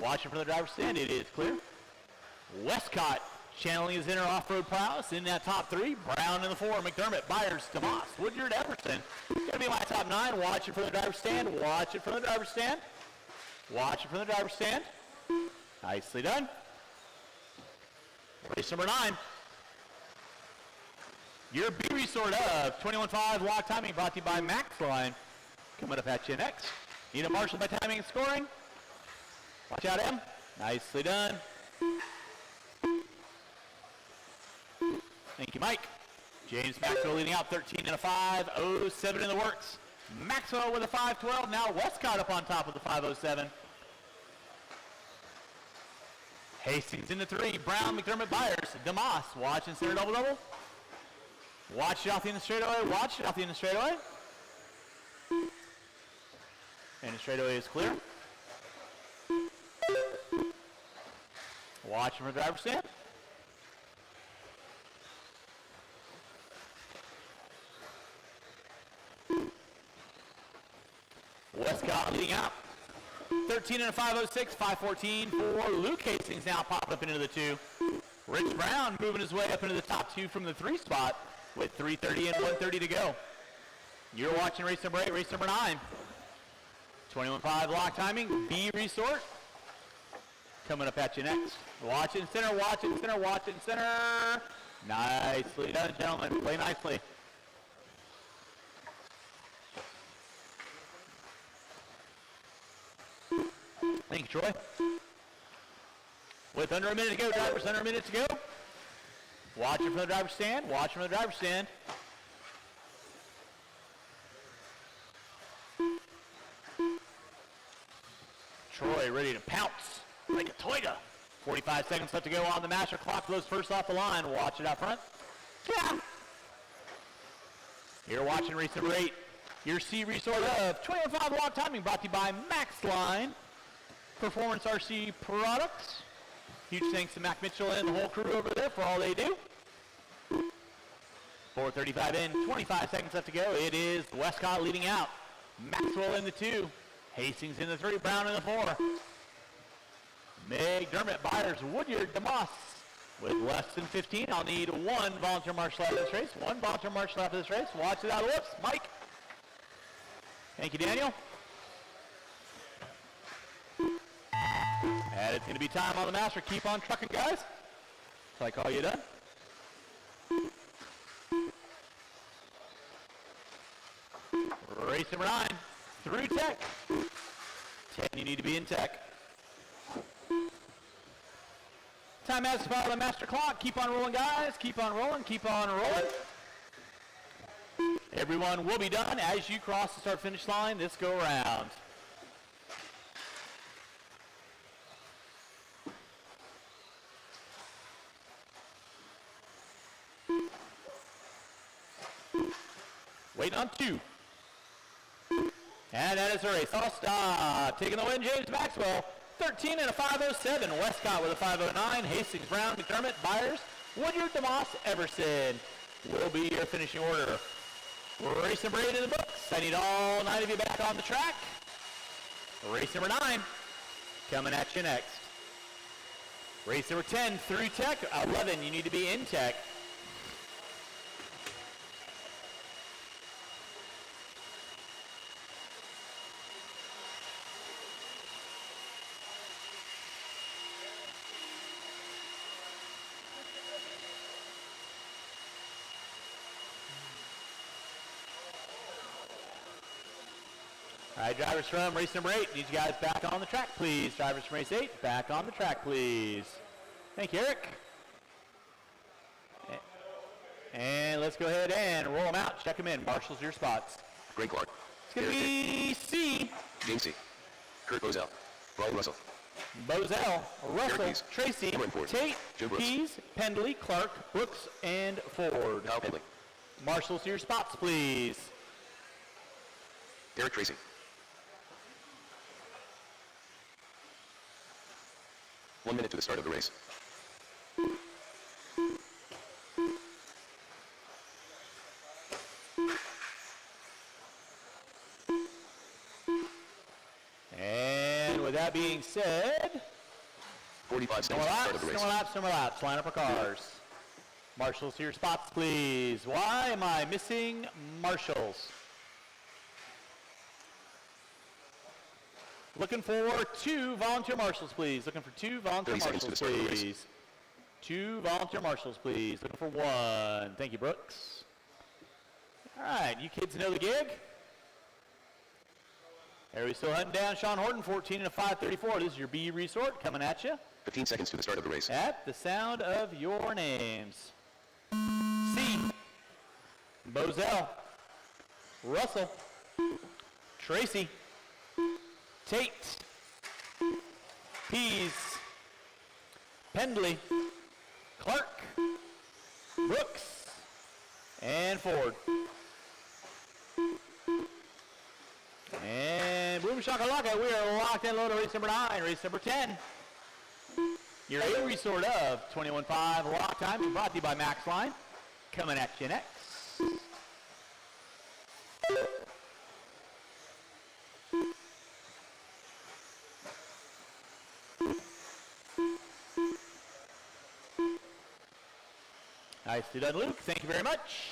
Watching from the driver's stand. It is clear. Westcott channeling his inner off-road prowess in that top 3. Brown in the 4. McDermott, Byers, DeMoss, Woodyard, Everson. Going to be my top 9. Watch it from the driver's stand. Watch it from the driver's stand. Watch it from the driver's stand. Nicely done. Race number 9. Your B resort of 21.5 walk timing brought to you by Max Line. Coming up at you next. Nina Marshall by timing and scoring. Watch out, Em. Nicely done. Thank you, Mike. James Maxwell leading out 13 and a 5.07 in the works. Maxwell with a 5.12. Now Westcott up on top of the 5.07. Hastings in the 3. Brown, McDermott, Byers, DeMoss. Watching center double-double. Watch it off the end of the straightaway. Watch it off the end of the straightaway. And the straightaway is clear. Watch from the driver's stand. Westcott leading out. 13 and a 5.06, 5.14 for Luke Hastings now popping up into the 2. Rich Brown moving his way up into the top 2 from the 3 spot with 3:30 and 1:30 to go. You're watching race number 8, race number 9. 21.5 lock timing, B resort. Coming up at you next. Watch it in center, watch it in center, watch it in center. Nicely done, gentlemen. Play nicely. Thank you, Troy. With under a minute to go, drivers, under a minute to go. Watch it from the driver's stand. Watch it from the driver's stand. Troy ready to pounce like a Toyota. 45 seconds left to go on the master clock. Blows first off the line. Watch it out front. Yeah. You're watching race number 8. Your C resort of 25 walk timing brought to you by Max Line Performance RC Products. Huge thanks to Mac Mitchell and the whole crew over there for all they do. 4:35 in, 25 seconds left to go. It is Westcott leading out. Maxwell in the 2. Hastings in the 3. Brown in the 4. McDermott, Byers, Woodyard, DeMoss. With less than 15, I'll need 1 volunteer march lap of this race. 1 volunteer march lap of this race. Watch it out of the whoops. Mike. Thank you, Daniel. And it's going to be time on the master. Keep on trucking, guys. Till I call you done. Race number 9. Through tech. 10, you need to be in tech. Time has to follow the master clock. Keep on rolling, guys. Keep on rolling. Keep on rolling. Everyone will be done as you cross the start-finish line this go around. Waiting on 2. And that is the race. All stop. Taking the win, James Maxwell. 13 and a 5.07. Westcott with a 5.09. Hastings, Brown, McDermott, Byers, Woodyard, DeMoss, Everson will be your finishing order. Race number 8 in the books. I need all 9 of you back on the track. Race number 9 coming at you next. Race number 10 through tech. 11, you need to be in tech. All right, drivers from race number 8, need you guys back on the track, please. Drivers from race 8, back on the track, please. Thank you, Eric. And let's go ahead and roll them out, check them in. Marshals, your spots. Greg Clark. It's going to be C. James C. Kurt Bozell. Brian Russell. Bozell, Russell, Keys. Tracy, Cameron Ford. Tate, Jim Brooks. Pease, Pendley, Clark, Brooks, and Ford. Kyle Pendley. Marshals to your spots, please. Derek Tracy. One minute to the start of the race. And with that being said, 45 no seconds more to the start laps, of the no race. more laps, no more laps. Line up our cars. Marshals to your spots, please. Why am I missing marshals? Looking for 2 volunteer marshals, please. Looking for 2 volunteer 30 seconds to marshals, the start of the race. please. 2 volunteer marshals, please. Looking for 1. Thank you, Brooks. All right, you kids know the gig. There we still hunting down Sean Horton, 14 and a 5:34. This is your B resort coming at you 15 seconds to the start of the race. at the sound of your names. C. Bozell. Russell. Tracy. Tate. Pease. Pendley. Clark. Brooks. And Ford. And boom shakalaka, we are locked and loaded. Race number 9, race number 10. Your A resort of 21.5 lock time brought to you by Max Line. Coming at you next. Nicely done, Luke. Thank you very much.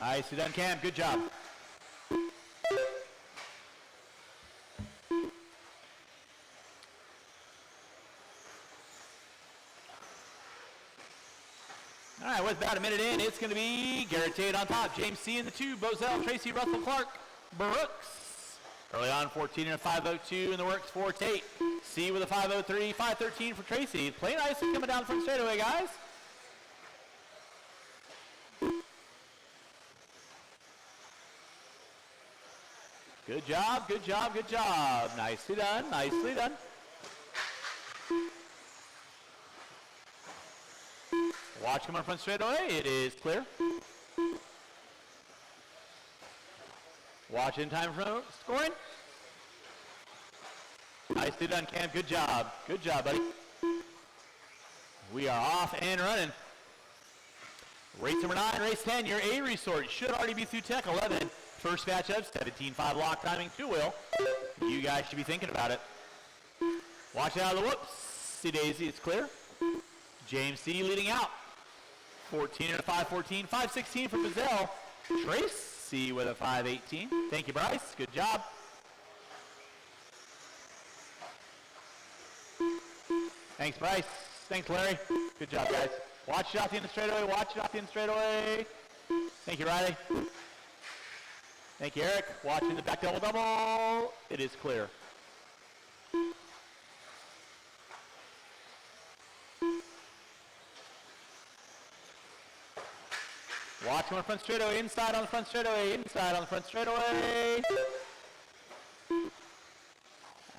Nicely done, Cam. Good job. All right, with about a minute in, it's going to be Garrett Tate on top. James C. in the 2. Bozell, Tracy, Russell, Clark, Brooks. Early on, 14 and a 5:02 in the works for Tate. C with a 5:03, 5:13 for Tracy. Play nice and coming down the front straightaway, guys. Good job, good job, good job. Nicely done, nicely done. Watch coming front straightaway. It is clear. Watch in time for scoring. Nicely done, Cam. Good job. Good job, buddy. We are off and running. Race number 9, race 10. Your A resort should already be through Tech 11. First matchup, 17.5 lock timing, 2 wheel. You guys should be thinking about it. Watch out of the whoops. See Daisy, it's clear. James C leading out. 14 and a 5:14, 5:16 for Bozell. Tracy with a 5:18. Thank you, Bryce. Good job. Thanks, Bryce. Thanks, Larry. Good job, guys. Watch it off the end of the straightaway. Watch it off the end of the straightaway. Thank you, Riley. Thank you, Eric. Watching the back double. It is clear. Watch on the front straightaway, inside on the front straightaway, inside on the front straightaway.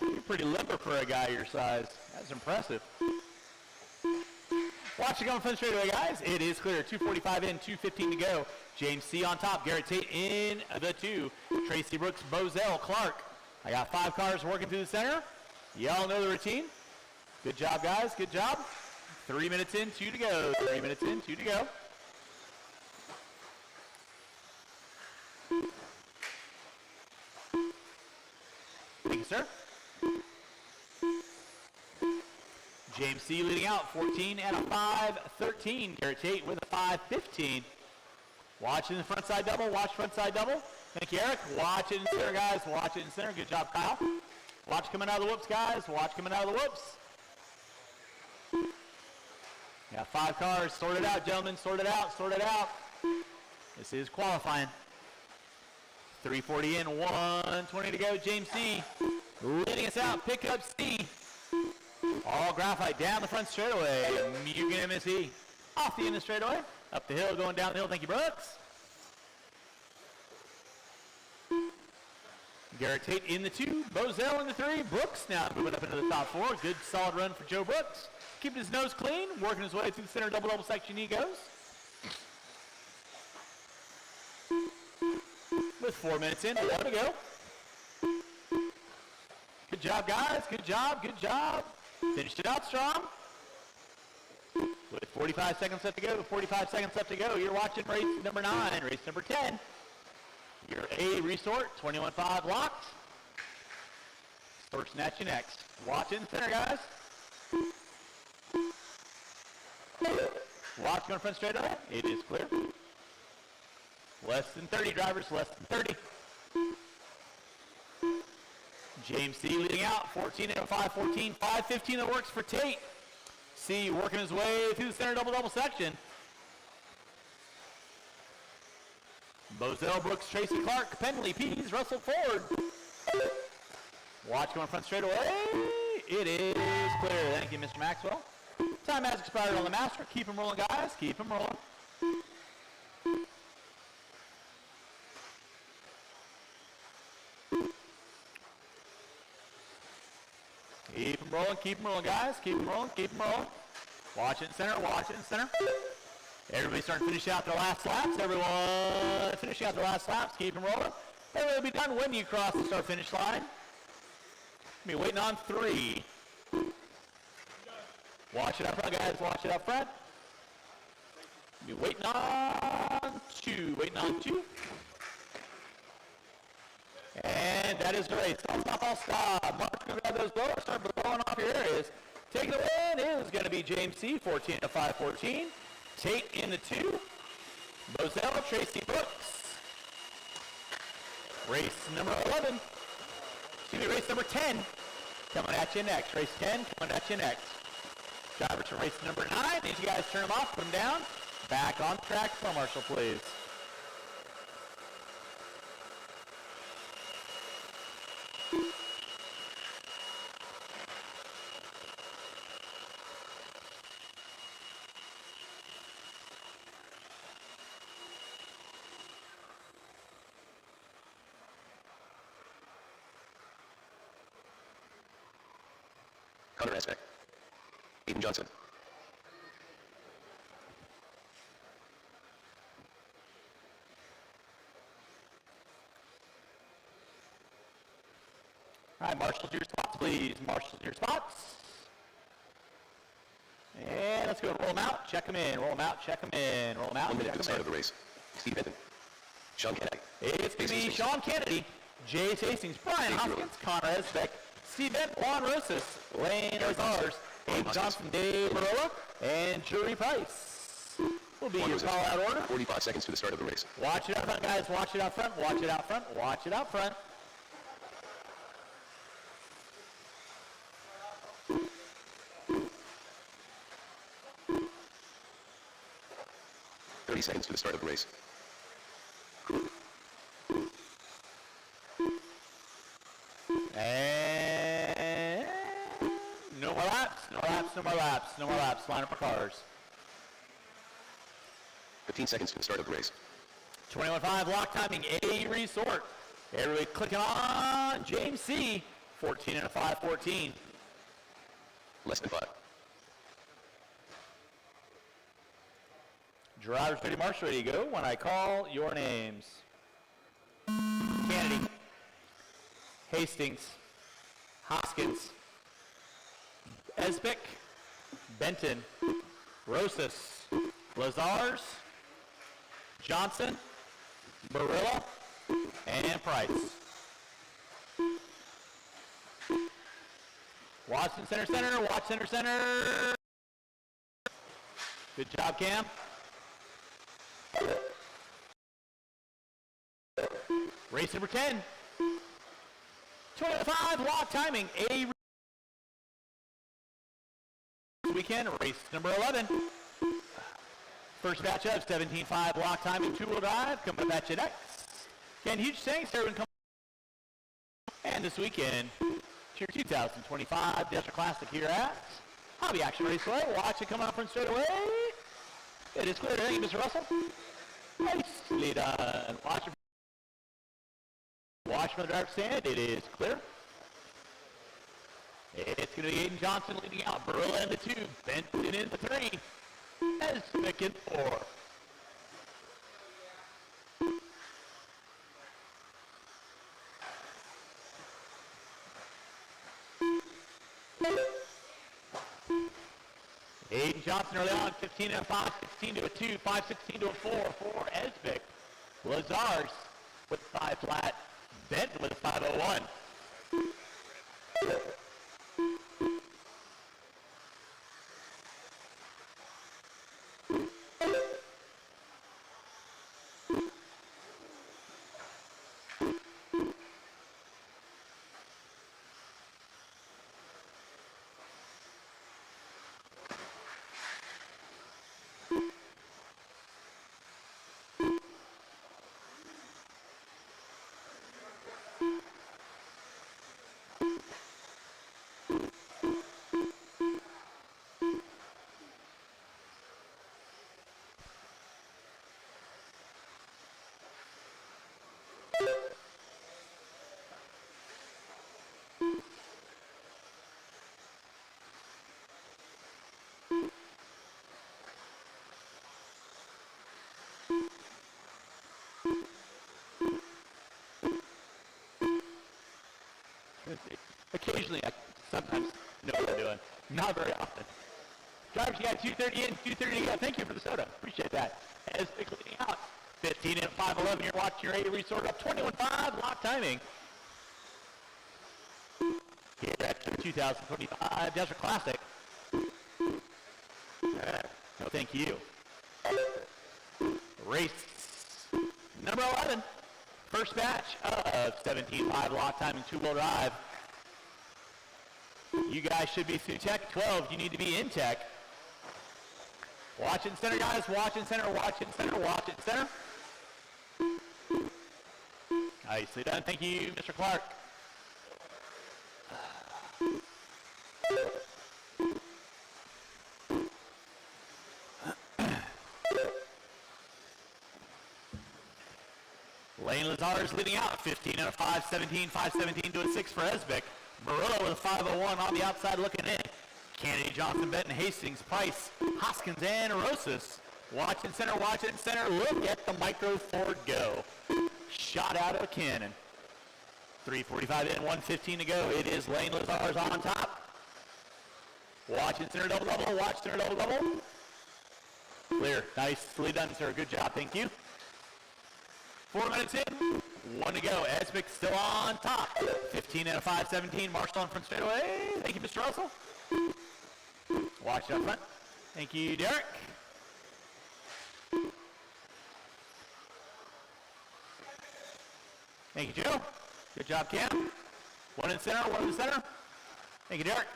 You're pretty limber for a guy your size. That's impressive. Watch it go on the front straightaway, guys. It is clear. 2:45 in, 2:15 to go. James C on top. Garrett Tate in the 2. Tracy Brooks, Bozell, Clark. I got 5 cars working through the center. Y'all know the routine. Good job, guys. Good job. 3 minutes in, 2 to go. 3 minutes in, 2 to go. Thank you, sir. James C leading out, 14 and a 5:13. Garrett Tate with a 5:15. Watching the front side double. Watch front side double. Thank you, Eric. Watch it in center, guys. Watch it in center. Good job, Kyle. Watch coming out of the whoops, guys. Watch coming out of the whoops. Got 5 cars. Sort it out, gentlemen. Sort it out. Sort it out. This is qualifying. 3:40 in, 1:20 to go. James C leading us out. Pick up C. All graphite down the front straightaway. Mugen MSE off the end of the straightaway. Up the hill, going down the hill. Thank you, Brooks. Garrett Tate in the 2, Bozell in the 3, Brooks now moving up into the top 4. Good solid run for Joe Brooks. Keeping his nose clean, working his way through the center double section he goes. With 4 minutes in, 1 to go. Good job, guys. Good job, good job. Finished it out strong. With 45 seconds left to go, 45 seconds left to go. You're watching race number 9, race number 10. Your A resort, 21.5 locked. Start snatching next. Watch in center, guys. Watch going front straight ahead. It is clear. Less than 30 drivers, less than 30. James C leading out, 14 and a 5:14, 5:15 that works for Tate. C working his way through the center double section. Bozell, Brooks, Tracy Clark, Penley, Pease, Russell Ford. Watch going front straight away. It is clear. Thank you, Mr. Maxwell. Time has expired on the master. Keep him rolling, guys. Keep him rolling. Keep them rolling, guys. Keep them rolling, keep them rolling. Watch it in center, watch it in center. Everybody starting to finish out their last laps. Everyone finishing out their last laps. Keep them rolling. Everybody will be done when you cross the start-finish line. Be waiting on 3. Watch it up front, guys. Watch it up front. Be waiting on 2. Waiting on 2. And that is the race. All stop, all stop. Mark's going to grab those blowers, start blowing off your areas. Taking the win is going to be James C, 14 to 5:14. Tate in the 2. Bozell, Tracy Brooks. Race number 11. Excuse me, race number 10. Coming at you next. Race 10 coming at you next. Drivers from race number 9. Need you guys turn them off, put them down. Back on track for Marshall, please. Connor Aspect. Aiden Johnson. All right, marshal to your spots, please. Marshal to your spots. And let's go roll them out, check them in, roll them out, check them in, roll them out, 1 minute check to the them start in. of the race. Steve Benton. Sean Kennedy. It's going to be Sean Kennedy, Jace Hastings, Brian Hoskins, Connor Esbeck, Steve Bent, Juan Rosas, Lane Azars, Abe Johnson, Dave Marola, and Jury Price. Will be your call-out order. 45 seconds to the start of the race. Watch it out front, guys. Watch it out front. Watch it out front. Watch it out front. Seconds to the start of the race. And no more laps, no laps, no more laps, no more laps. Line up our cars. 15 seconds to the start of the race. 21.5 lock timing, A resort. Everybody clicking on James C. 14 and a 5:14. Less than 5. Drivers ready, marshal ready to go when I call your names. Kennedy, Hastings, Hoskins, Esbick, Benton, Rosas, Lazars, Johnson, Barilla, and Price. Watson center, watch center. Good job, Cam. Race number 10. 25 lock timing. A weekend. Race number 11. First batch of 17.5 lock timing, 2-wheel drive. Coming up at you next. Again, huge thanks to everyone coming. And this weekend, your 2025 Desert Classic here at Hobby Action Raceway. Watch it come out from straight away. It is clear. Thank you, Mr. Russell. Nicely done. Watch Watch from the driver's stand. It is clear. It's going to be Aiden Johnson leading out. Barilla in the 2. Benson in the 3. Esmick in 4. Aiden Johnson early on, 15 and a 5, 16 to a 2, 5, 16 to a 4 for Esmick. Lazars with 5 flat. Benton with a 501. Occasionally, I sometimes know what I'm doing. Not very often. Drivers, you got 230 in, 230 to go. Thank you for the soda. Appreciate that. As big leading out. 15 and 511. You're watching your 80 resort up. 21.5. Lock timing. Here at the 2025 Desert Classic. No, thank you. Race number 11. First batch of 17.5 lock time and 2-wheel drive. You guys should be through tech. 12, you need to be in tech. Watch in center, guys. Watch in center, watch in center, watch in center. Nicely done. Thank you, Mr. Clark. Lane Lazar's leading out, 15 and a 5, 17, 5, 17 to a 6 for Esbick. Murillo with a 501 on the outside looking in. Kennedy, Johnson, Benton, Hastings, Price, Hoskins, and Rosas. Watch in center, watch in center. Look at the micro Ford go. Shot out of a cannon. 3:45 in, 1:15 to go. It is Lane Lazar's on top. Watch in center, double-double. Watch center, double-double. Clear. Nicely done, sir. Good job. Thank you. 4 minutes in, 1 to go. Esbick still on top. 15 and a 5, 17. Marshall in front straightaway. Thank you, Mr. Russell. Watch up front. Thank you, Derek. Thank you, Joe. Good job, Cam. 1 in center, 1 in the center. Thank you, Derek.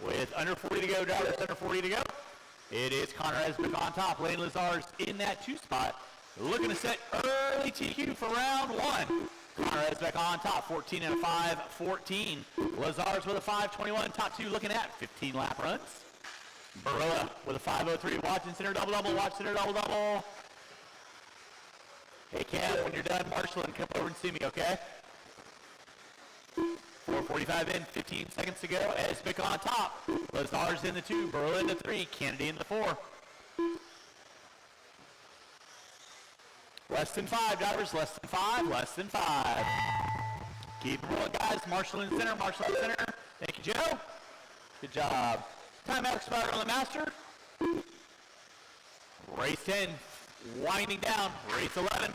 With under 40 to go, drivers under 40 to go. It is Connor Esbick on top. Lane Lazar's in that 2 spot. Looking to set early TQ for round 1. Connor Esbick on top, 14 and a 5, 14. Lazar's with a 5:21, top 2 looking at 15 lap runs. Barilla with a 5:03, watching center double-double, watch center double-double. Hey Cam, when you're done, Marshall, and come over and see me, okay? 4:45 in, 15 seconds to go. Esbick on top. Lazar's in the 2, Barilla in the 3, Kennedy in the 4. Less than 5, drivers. Less than 5. Less than 5. Keep it rolling, guys. Marshall in center. Marshall in center. Thank you, Joe. Good job. Timeout expired on the master. Race 10. Winding down. Race 11.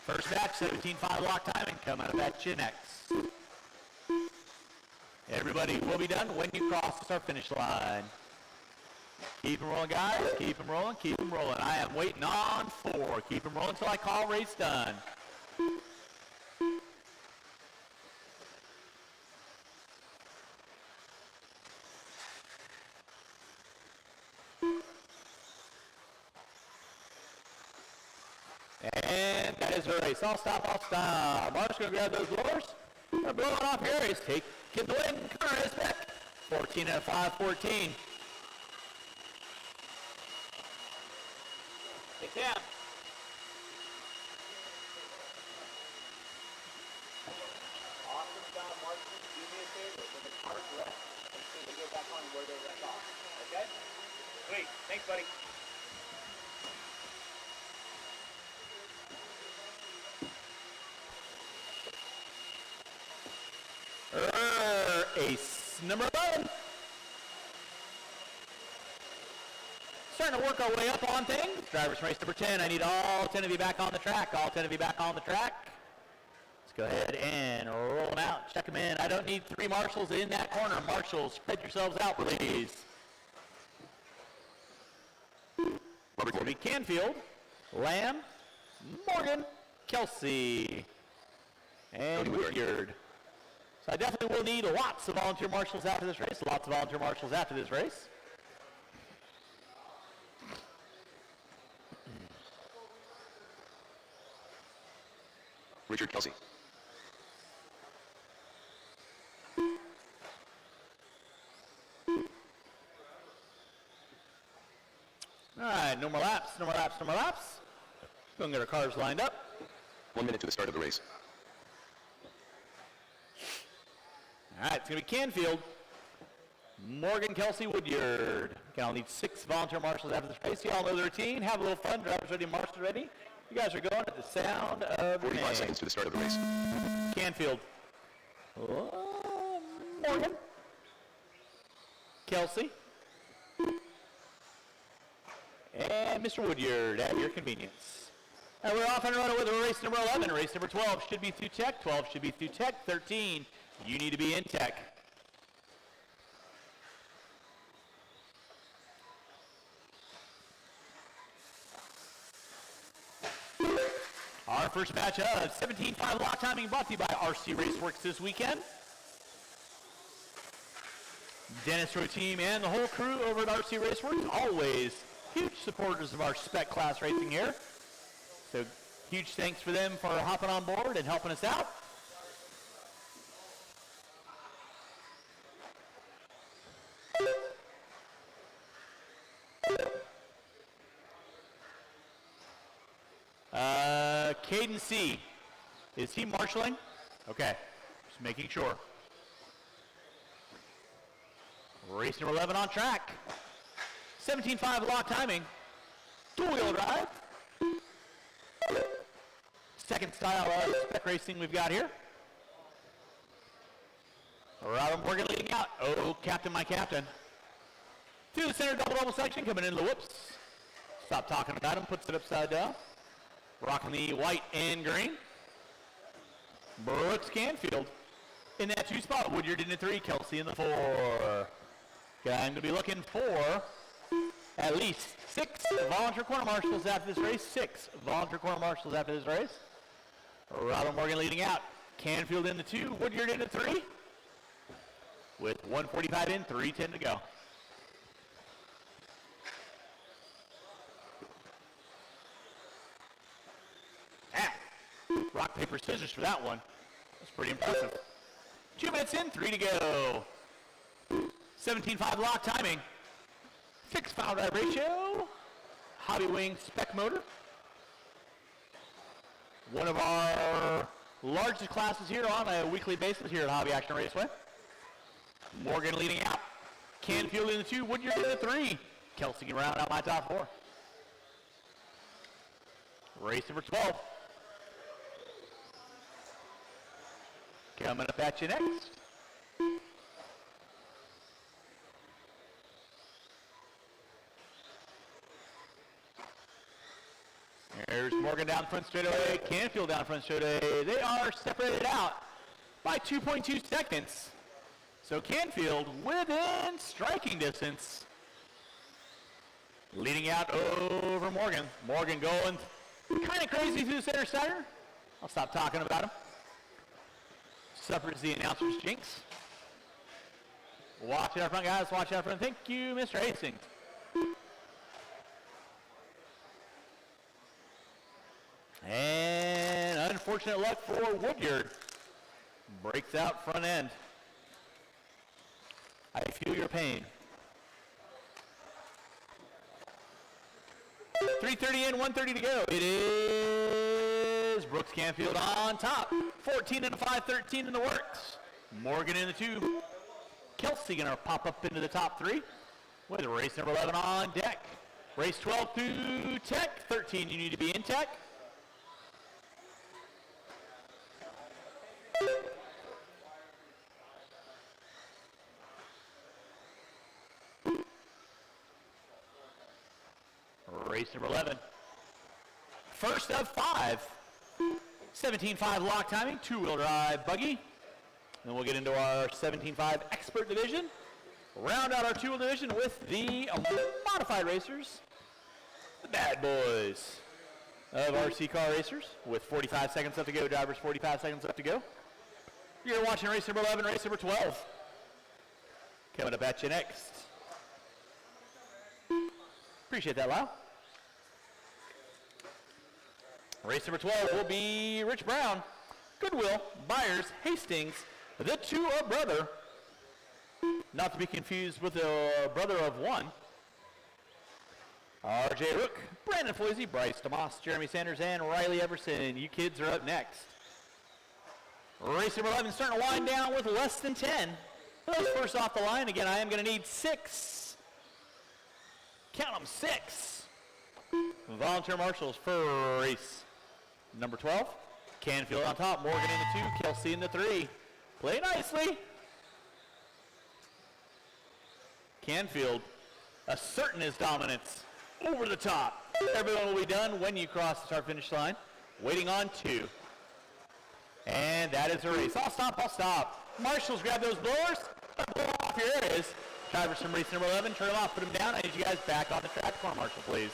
First batch, 17.5 lock timing. Come out of that chin X. Everybody will be done when you cross the start finish line. Keep them rolling, guys. Keep them rolling. Keep them rolling. I am waiting on 4. Keep them rolling until I call race done. And that is the race. I'll stop. I'll stop. Mark's going to grab those blowers. They're blowing off here. He's taking the win. Connor is back. 14 and a 5, 14. Hey, Cam. favor with the cars left until they go back on where they left off. Okay? Sweet. Thanks, buddy. Ace number 11. Starting to work our way up on things. Drivers race number 10. I need all 10 of you back on the track. All 10 of you back on the track. Let's go ahead and roll them out. Check them in. I don't need 3 marshals in that corner. Marshals, spread yourselves out, please. It's going to be Canfield, Lamb, Morgan, Kelsey, and Woodyard. So I definitely will need lots of volunteer marshals after this race. Lots of volunteer marshals after this race. Richard Kelsey. All right, no more laps, no more laps, no more laps. Go and get our cars lined up. 1 minute to the start of the race. All right, it's going to be Canfield, Morgan, Kelsey, Woodyard. Okay, I'll need 6 volunteer marshals after this race. You all know the routine. Have a little fun. Drivers ready, marshals ready. You guys are going at the sound of 45 seconds to the start of the race. Canfield. Morgan. Kelsey. And Mr. Woodyard at your convenience. And we're off and running with race number 11. Race number 12 should be through tech. 12 should be through tech. 13, you need to be in tech. Our first match of 17.5 lot timing brought to you by RC Raceworks this weekend. Dennis Rowe team and the whole crew over at RC Raceworks, always huge supporters of our spec class racing here. So huge thanks for them for hopping on board and helping us out. Caden C. Is he marshaling? Okay, just making sure. Race number 11 on track. 17.5 lock timing. Dual-wheel drive. Second style of spec racing we've got here. Robin Morgan leading out. Oh, captain, my captain. To the center double section, coming into the whoops. Stop talking about him, puts it upside down. Rocking the white and green. Brooks Canfield in that 2 spot. Woodyard in the 3, Kelsey in the 4. Going to be looking for at least 6 volunteer corner marshals after this race. 6 volunteer corner marshals after this race. Robin Morgan leading out. Canfield in the 2, Woodyard in the 3. With 1:45 in, 3:10 to go. Rock, paper, scissors for that one. That's pretty impressive. 2 minutes in, 3 to go. 17.5 lock timing. 6 foul drive ratio. Hobby Wing spec motor. One of our largest classes here on a weekly basis here at Hobby Action Raceway. Morgan leading out. Canfield in the 2, Woodyard in the 3. Kelsey can round out my top 4. Race number 12. Coming up at you next. There's Morgan down front straightaway, Canfield down front straightaway. They are separated out by 2.2 seconds. So Canfield within striking distance. Leading out over Morgan. Morgan going kind of crazy through the center center. I'll stop talking about him. Suffers the announcer's jinx. Watch out front, guys. Watch out front. Thank you, Mr. Hastings. And unfortunate luck for Woodyard. Breaks out front end. I feel your pain. 3:30 in, 1:30 to go. It is Brooks Canfield on top. 14 in the 5, 13 in the works. Morgan in the 2. Kelsey going to pop up into the top 3 with race number 11 on deck. Race 12 through Tech. 13, you need to be in Tech. Race number 11. First of 5. 17.5 lock timing, 2-wheel drive buggy. Then we'll get into our 17.5 expert division. Round out our 2-wheel division with the modified racers, the bad boys of RC car racers, with 45 seconds left to go. Drivers, 45 seconds left to go. You're watching race number 11, race number 12. Coming up at you next. Appreciate that, Lyle. Race number 12 will be Rich Brown, Goodwill, Byers, Hastings, the 2 of brother, not to be confused with the brother of 1. RJ Rook, Brandon Floisy, Bryce DeMoss, Jeremy Sanders, and Riley Everson. You kids are up next. Race number 11 starting to wind down with less than 10. Those first off the line. Again, I am going to need 6. Count them, 6. Volunteer marshals for race number 12. Canfield on top, Morgan in the 2, Kelsey in the 3. Play nicely. Canfield asserting his dominance over the top. Everyone will be done when you cross the start-finish line. Waiting on 2. And that is a race. I'll stop. Marshals, grab those blowers. Blow off your areas. Drivers from race number 11, turn them off, put them down. I need you guys back on the track. Car marshal, please.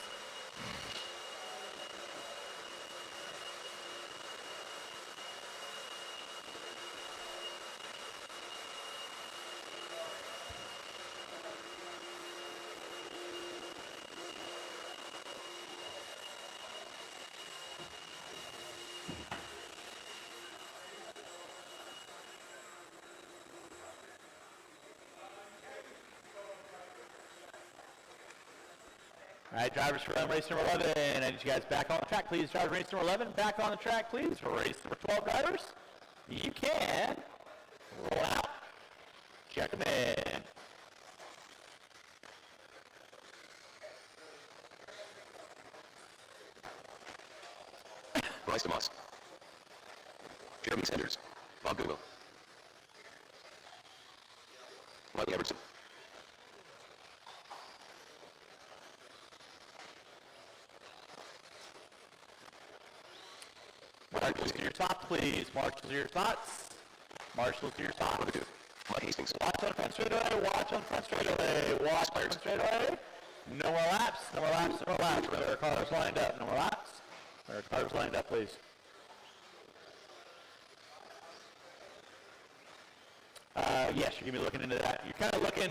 All right, drivers from race number 11, I need you guys back on the track, please. Drivers race number 11, back on the track, please. For race number 12 drivers, you can roll out, check them in. Bryce DeMoss. Jeremy Sanders. Bob Goodwill. Riley Everson. Marshals to your top, please. Marshals to your spots. Marshals to your spots. Number 2. Mike Hastings. Watch on front straightaway. Watch on front straightaway. Watch on front straightaway. No more laps. No more laps. No more laps. There are cars lined up. No more laps. There are cars lined up, please. Yes, you're going to be looking into that. You're kind of looking,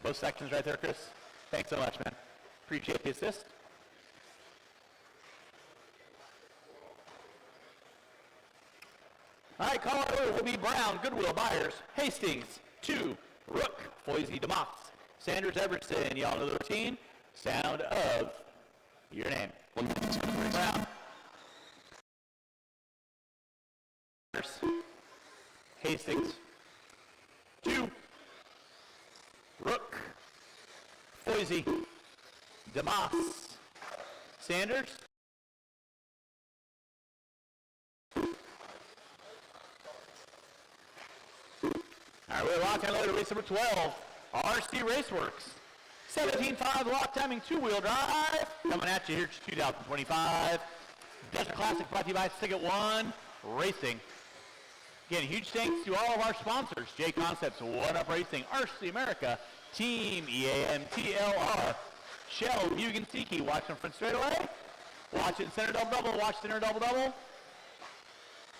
both sections right there, Chris. Thanks so much, man. Appreciate the assist. All right, Colorado will be Brown, Goodwill, Byers, Hastings, 2, Rook, Foisey, DeMoss, Sanders, Everson. Y'all know the routine. Sound of your name. Brown. Hastings, 2, Rook, Foisey, DeMoss, Sanders. All right, we're locked and loaded. Race number 12, RC Raceworks. 17.5 lock timing, 2-wheel drive. Coming at you here, 2025. Desert Classic brought to you by Sticket One Racing. Again, huge thanks to all of our sponsors. J Concepts, One Up Racing, RC America, Team EAMTLR, Shell, Mugen Siki, watch them front straightaway. Watch it center double-double, watch center double-double.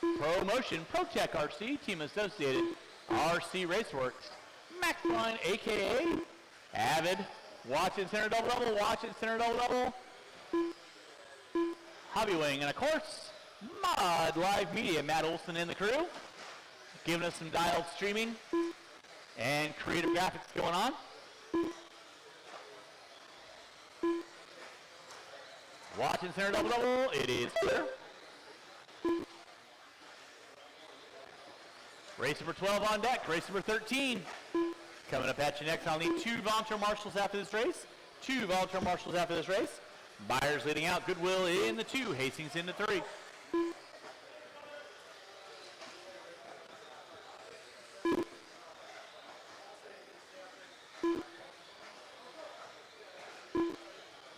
ProMotion, ProTech RC, Team Associated, RC Raceworks, Maxline, a.k.a. Avid, watch it center double-double, watch it center double-double. Hobby Wing, and of course, Mod Live Media, Matt Olson and the crew, giving us some dialed streaming and creative graphics going on. Watching center double-double, it is clear. Race number 12 on deck. Race number 13. Coming up at you next, I'll need 2 volunteer marshals after this race. 2 volunteer marshals after this race. Byers leading out. Goodwill in the 2. Hastings in the 3.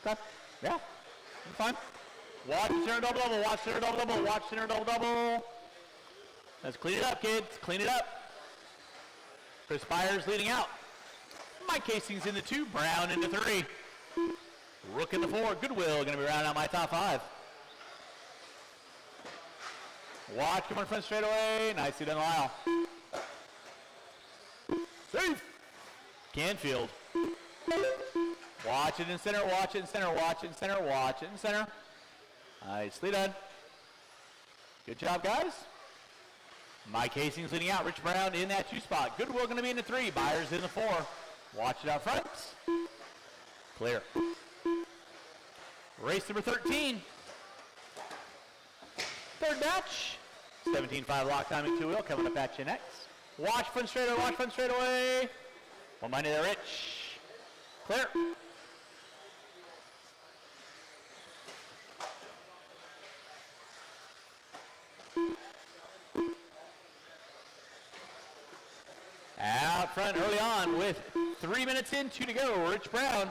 Okay. Yeah. Fine. Watch center double double. Watch center double double. Watch center double double. Let's clean it up, kids. Clean it up. Chris Byers leading out. Mike Hastings in the 2. Brown in the 3. Rook in the 4. Goodwill going to be rounding out my top 5. Watch come on front straight away. Nicely done, Lyle. Safe. Canfield. Watch it in center. Watch it in center. Watch it in center. Watch it in center. Nicely done. Good job, guys. Mike Hastings leading out. Rich Brown in that 2 spot. Goodwill going to be in the 3. Byers in the 4. Watch it out front. Clear. Race number 13. Third match. 17.5 lock timing 2-wheel coming up at you next. Watch front straightaway. Watch front straightaway. One minded there, Rich. Clear. Out front early on with 3 minutes in, 2 to go. Rich Brown.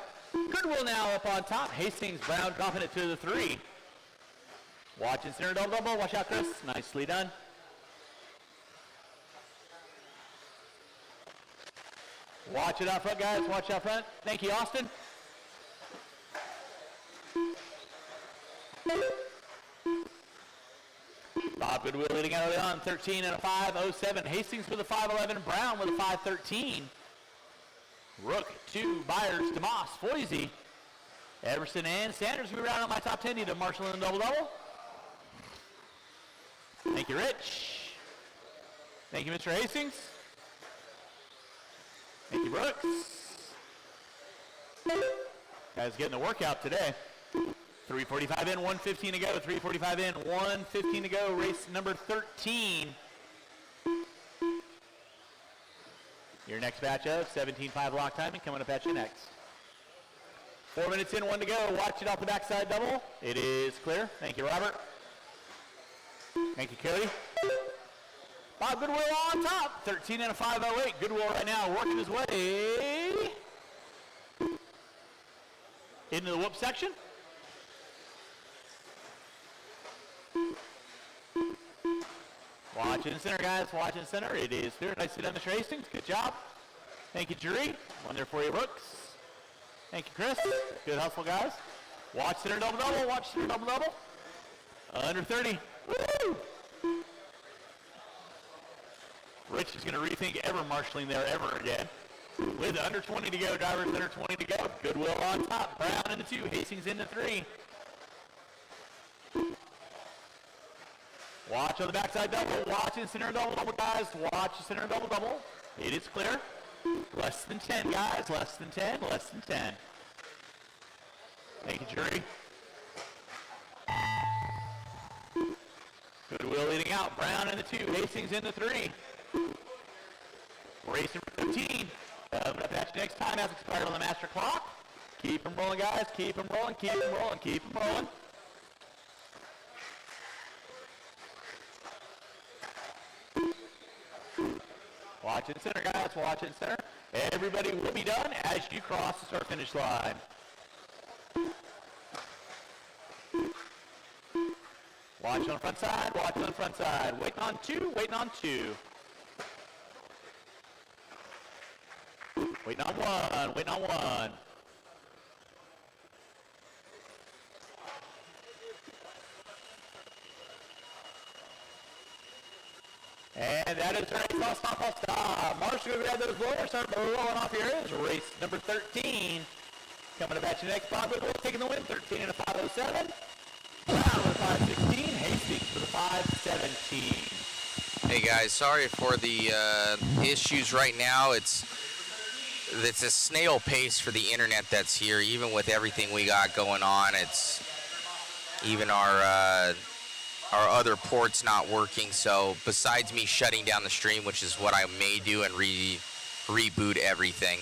Goodwill now up on top. Hastings, Brown dropping it to the 3. Watching center double double. Watch out, Chris. Nicely done. Watch it out front, guys. Watch out front. Thank you, Austin. Bob Goodwill leading out early on, 13 and a 5.07. Hastings with a 5.11. Brown with a 5.13. Rook, 2. Byers, DeMoss, Foisey, Everson, and Sanders. We round out my top 10. Need a Marshall in the double-double. Thank you, Rich. Thank you, Mr. Hastings. Thank you, Brooks. Guys getting the workout today. 3:45 in, 1:15 to go. 3:45 in, 1:15 to go. Race number 13. Your next batch of 17.5 lock timing coming up at you next. 4 minutes in, 1 to go. Watch it off the backside double. It is clear. Thank you, Robert. Thank you, Cody. Bob Goodwill on top. 13 and a 5.08. Goodwill right now working his way into the whoop section. Watch in center, guys. Watch in center. It is clear. Nicely done, Mr. Hastings. Good job. Thank you, Jury. One there for you, Brooks. Thank you, Chris. Good hustle, guys. Watch center double-double. Watch center double-double. Under 30. Woo! Rich is going to rethink ever marshalling there ever again. With under 20 to go. Drivers under 20 to go. Goodwill on top. Brown into 2. Hastings into 3. Watch on the backside double. Watch in center double-double, guys. Watch the center double-double. It is clear. Less than 10, guys. Less than 10. Less than 10. Thank you, Jury. Goodwill leading out. Brown in the 2. Hastings in the 3. Race number 15. Coming up at you next time. Has expired on the master clock. Keep them rolling, guys. Keep them rolling. Keep them rolling. Keep them rolling. Watch it center, guys. Watch it center. Everybody will be done as you cross the start-finish line. Watch on the front side. Watch on the front side. Waiting on 2. Waiting on 2. Waiting on 1. Waiting on 1. And that is race stop. Marshall, grab those blowers. Start rolling off your ears. Race number 13. Coming up at you next. Bob Goodwill taking the win. 13 and a 5.07. Brown with a 5.16. Hastings with a 5.17. Hey guys, sorry for the issues right now. It's a snail pace for the internet that's here, even with everything we got going on. It's even our our other port's not working. So besides me shutting down the stream, which is what I may do and reboot everything.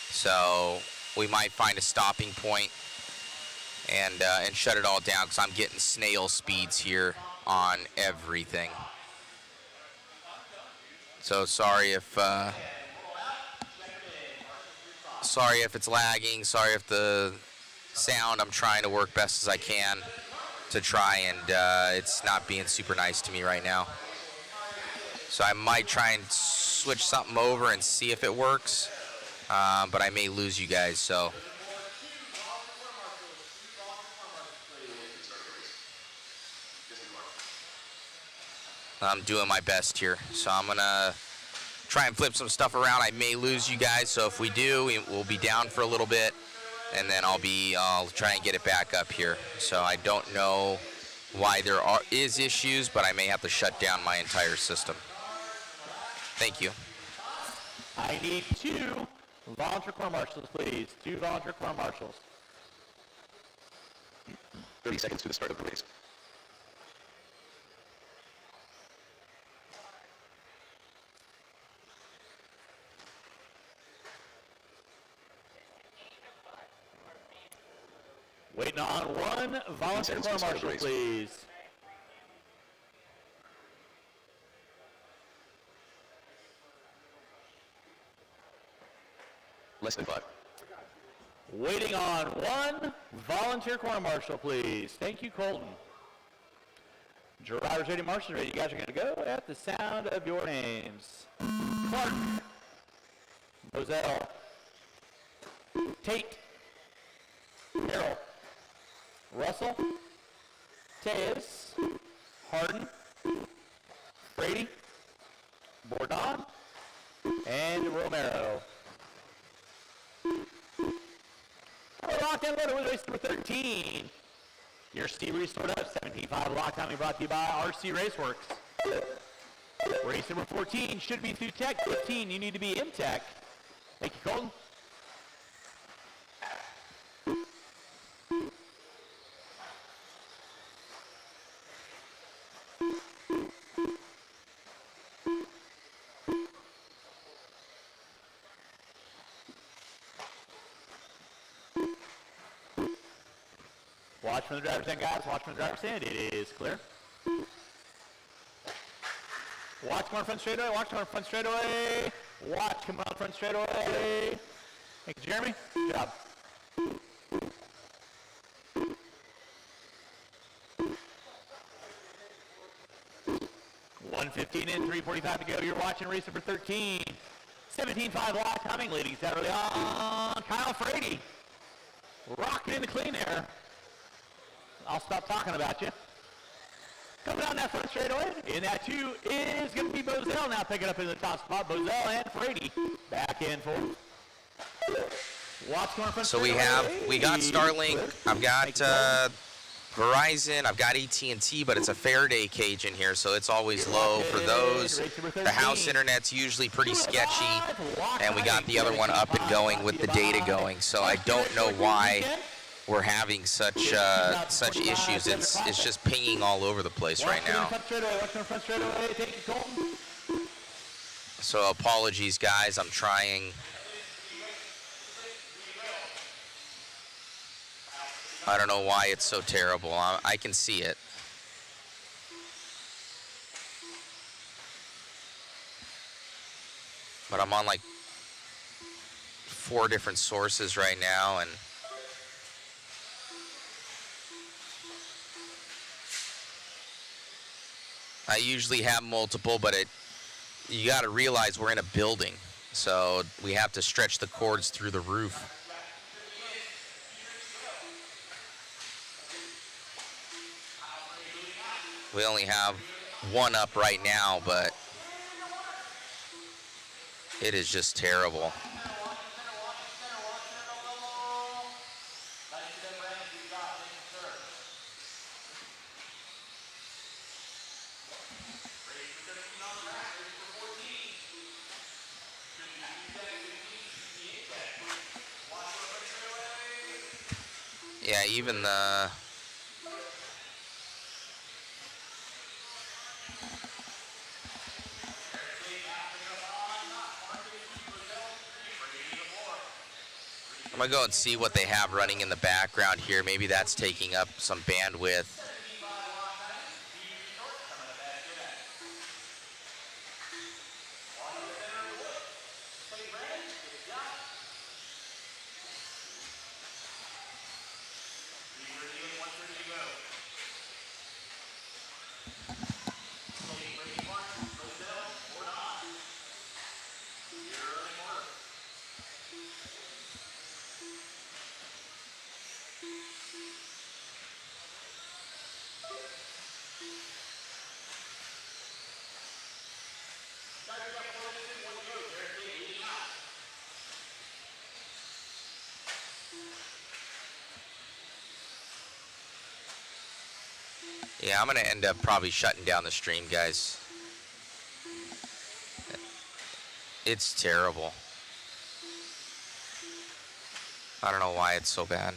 So we might find a stopping point and shut it all down because I'm getting snail speeds here on everything. So sorry if it's lagging. Sorry if the sound. I'm trying to work best as I can to try, and it's not being super nice to me right now. So I might try and switch something over and see if it works, but I may lose you guys. So I'm doing my best here. So I'm gonna try and flip some stuff around. I may lose you guys, so if we do, we'll be down for a little bit, and then I'll try and get it back up here. So I don't know why there is issues, but I may have to shut down my entire system. Thank you. I need 2 volunteer corps marshals, please. 2 volunteer corps marshals. 30 seconds to the start of the race. Waiting on 1 volunteer corps marshal, please. Less than 5. Waiting on 1 volunteer corps marshal, please. Thank you, Colton. Drivers ready, marshals ready. You guys are going to go at the sound of your names. Clark. Moselle. Tate. Merrill. Russell. Tejas. Harden. Brady. Bourdon. And Romero. Locked and loaded with race number 13. Your C restored up, 17.5 lock timing brought to you by RC Raceworks. Race number 14 should be through Tech. 15, you need to be in Tech. Thank you, Colton. Watch from the driver's end, guys. Watch from the driver's end. It is clear. Watch come on front straightaway. Watch come on front straightaway. Watch come on front straightaway. Thank you, Jeremy. Good job. $1:15 in, 3:45 to go. You're watching race number 13. 17.5 lock timing, ladies. That early on. Kyle Frady. Rocking in the clean air. I'll stop talking about you. Coming down that front straightaway, in that 2 is going to be Bozell now picking up in the top spot. Bozell and Frady back and forth. Watch going front So we got Starlink. I've got Verizon. I've got AT&T, but it's a Faraday cage in here, so it's always low for those. The house internet's usually pretty sketchy, and we got the other one up and going with the data going. So I don't know why we're having such issues. It's just pinging all over the place right now. So apologies, guys. I'm trying. I don't know why it's so terrible. I can see it. But I'm on like 4 different sources right now, and I usually have multiple, but you got to realize we're in a building, so we have to stretch the cords through the roof. We only have 1 up right now, but it is just terrible. Yeah, even I'm gonna go and see what they have running in the background here. Maybe that's taking up some bandwidth. Yeah, I'm gonna end up probably shutting down the stream, guys. It's terrible. I don't know why it's so bad.